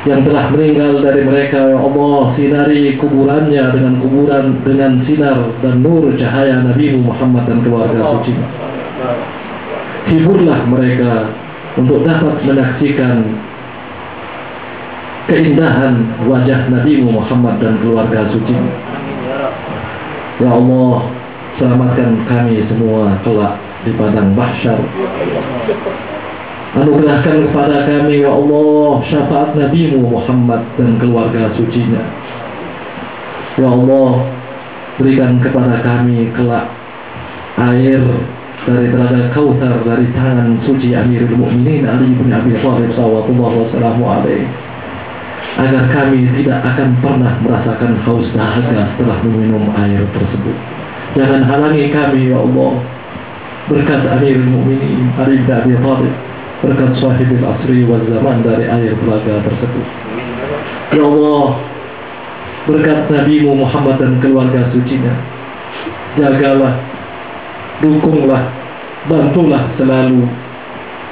Yang telah meninggal dari mereka, ya Allah, sinari kuburannya dengan sinar dan nur cahaya Nabi Muhammad dan keluarga suci. Hiburlah mereka untuk dapat menyaksikan keindahan wajah Nabi Muhammad dan keluarga suci. Ya Allah, selamatkan kami semua kelak di padang mahsyar. Anugerahkan kepada kami, ya Allah, syafaat Nabi Muhammad dan keluarga sucinya. Ya Allah, berikan kepada kami kelak air dari telaga Kautsar dari tangan suci Amirul Mukminin Ali bin Abi Thalib sallallahu alaihi, agar kami tidak akan pernah merasakan haus dahaga setelah meminum air tersebut. Jangan halangi kami, ya Allah, berkat Amirul Mukminin Ali bin Abi Thalib, berkat Sahibul Asri wal Zaman dari air telaga tersebut. Ya Allah, berkat Nabi Muhammad dan keluarga sucinya. Jagalah, dukunglah, bantulah selalu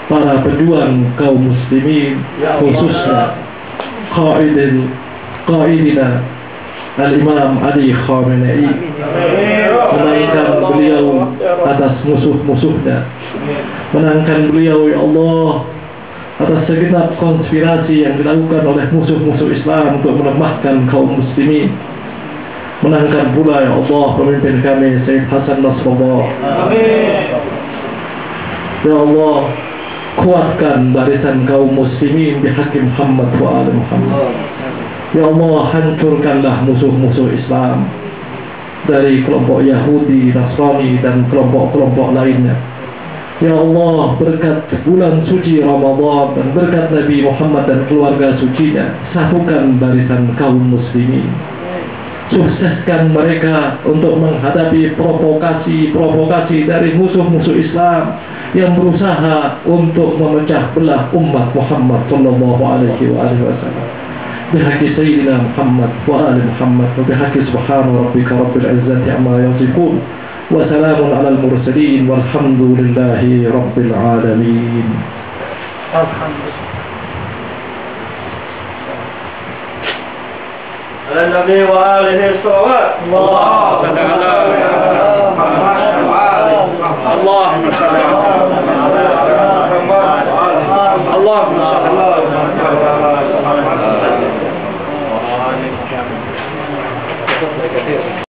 para pejuang kaum muslimin, khususnya qaidina Al-Imam Ali Khamenei, menangkan beliau atas musuh-musuhnya, menangkan beliau ya Allah atas segenap konspirasi yang dilakukan oleh musuh-musuh Islam untuk melemahkan kaum muslimin. Menangkan pula ya Allah pemimpin kami Sayyid Hasan Nasrullah. Ya Allah, kuatkan barisan kaum muslimin di Hakim Muhammad wa Ali Muhammad. Ya Allah, hancurkanlah musuh-musuh Islam dari kelompok Yahudi, Nasrani dan kelompok-kelompok lainnya. Ya Allah, berkat bulan suci Ramadan dan berkat Nabi Muhammad dan keluarga sucinya, satukan barisan kaum muslimin. Sukseskan mereka untuk menghadapi provokasi dari musuh-musuh Islam yang berusaha untuk memecah belah umat Muhammad sallallahu alaihi wasallam. بحق سيدنا محمد وآل محمد وبحق سبحان ربك رب العزة عما يصفون وسلام على المرسلين والحمد لله رب العالمين. على النبي وآله الصلوات. الله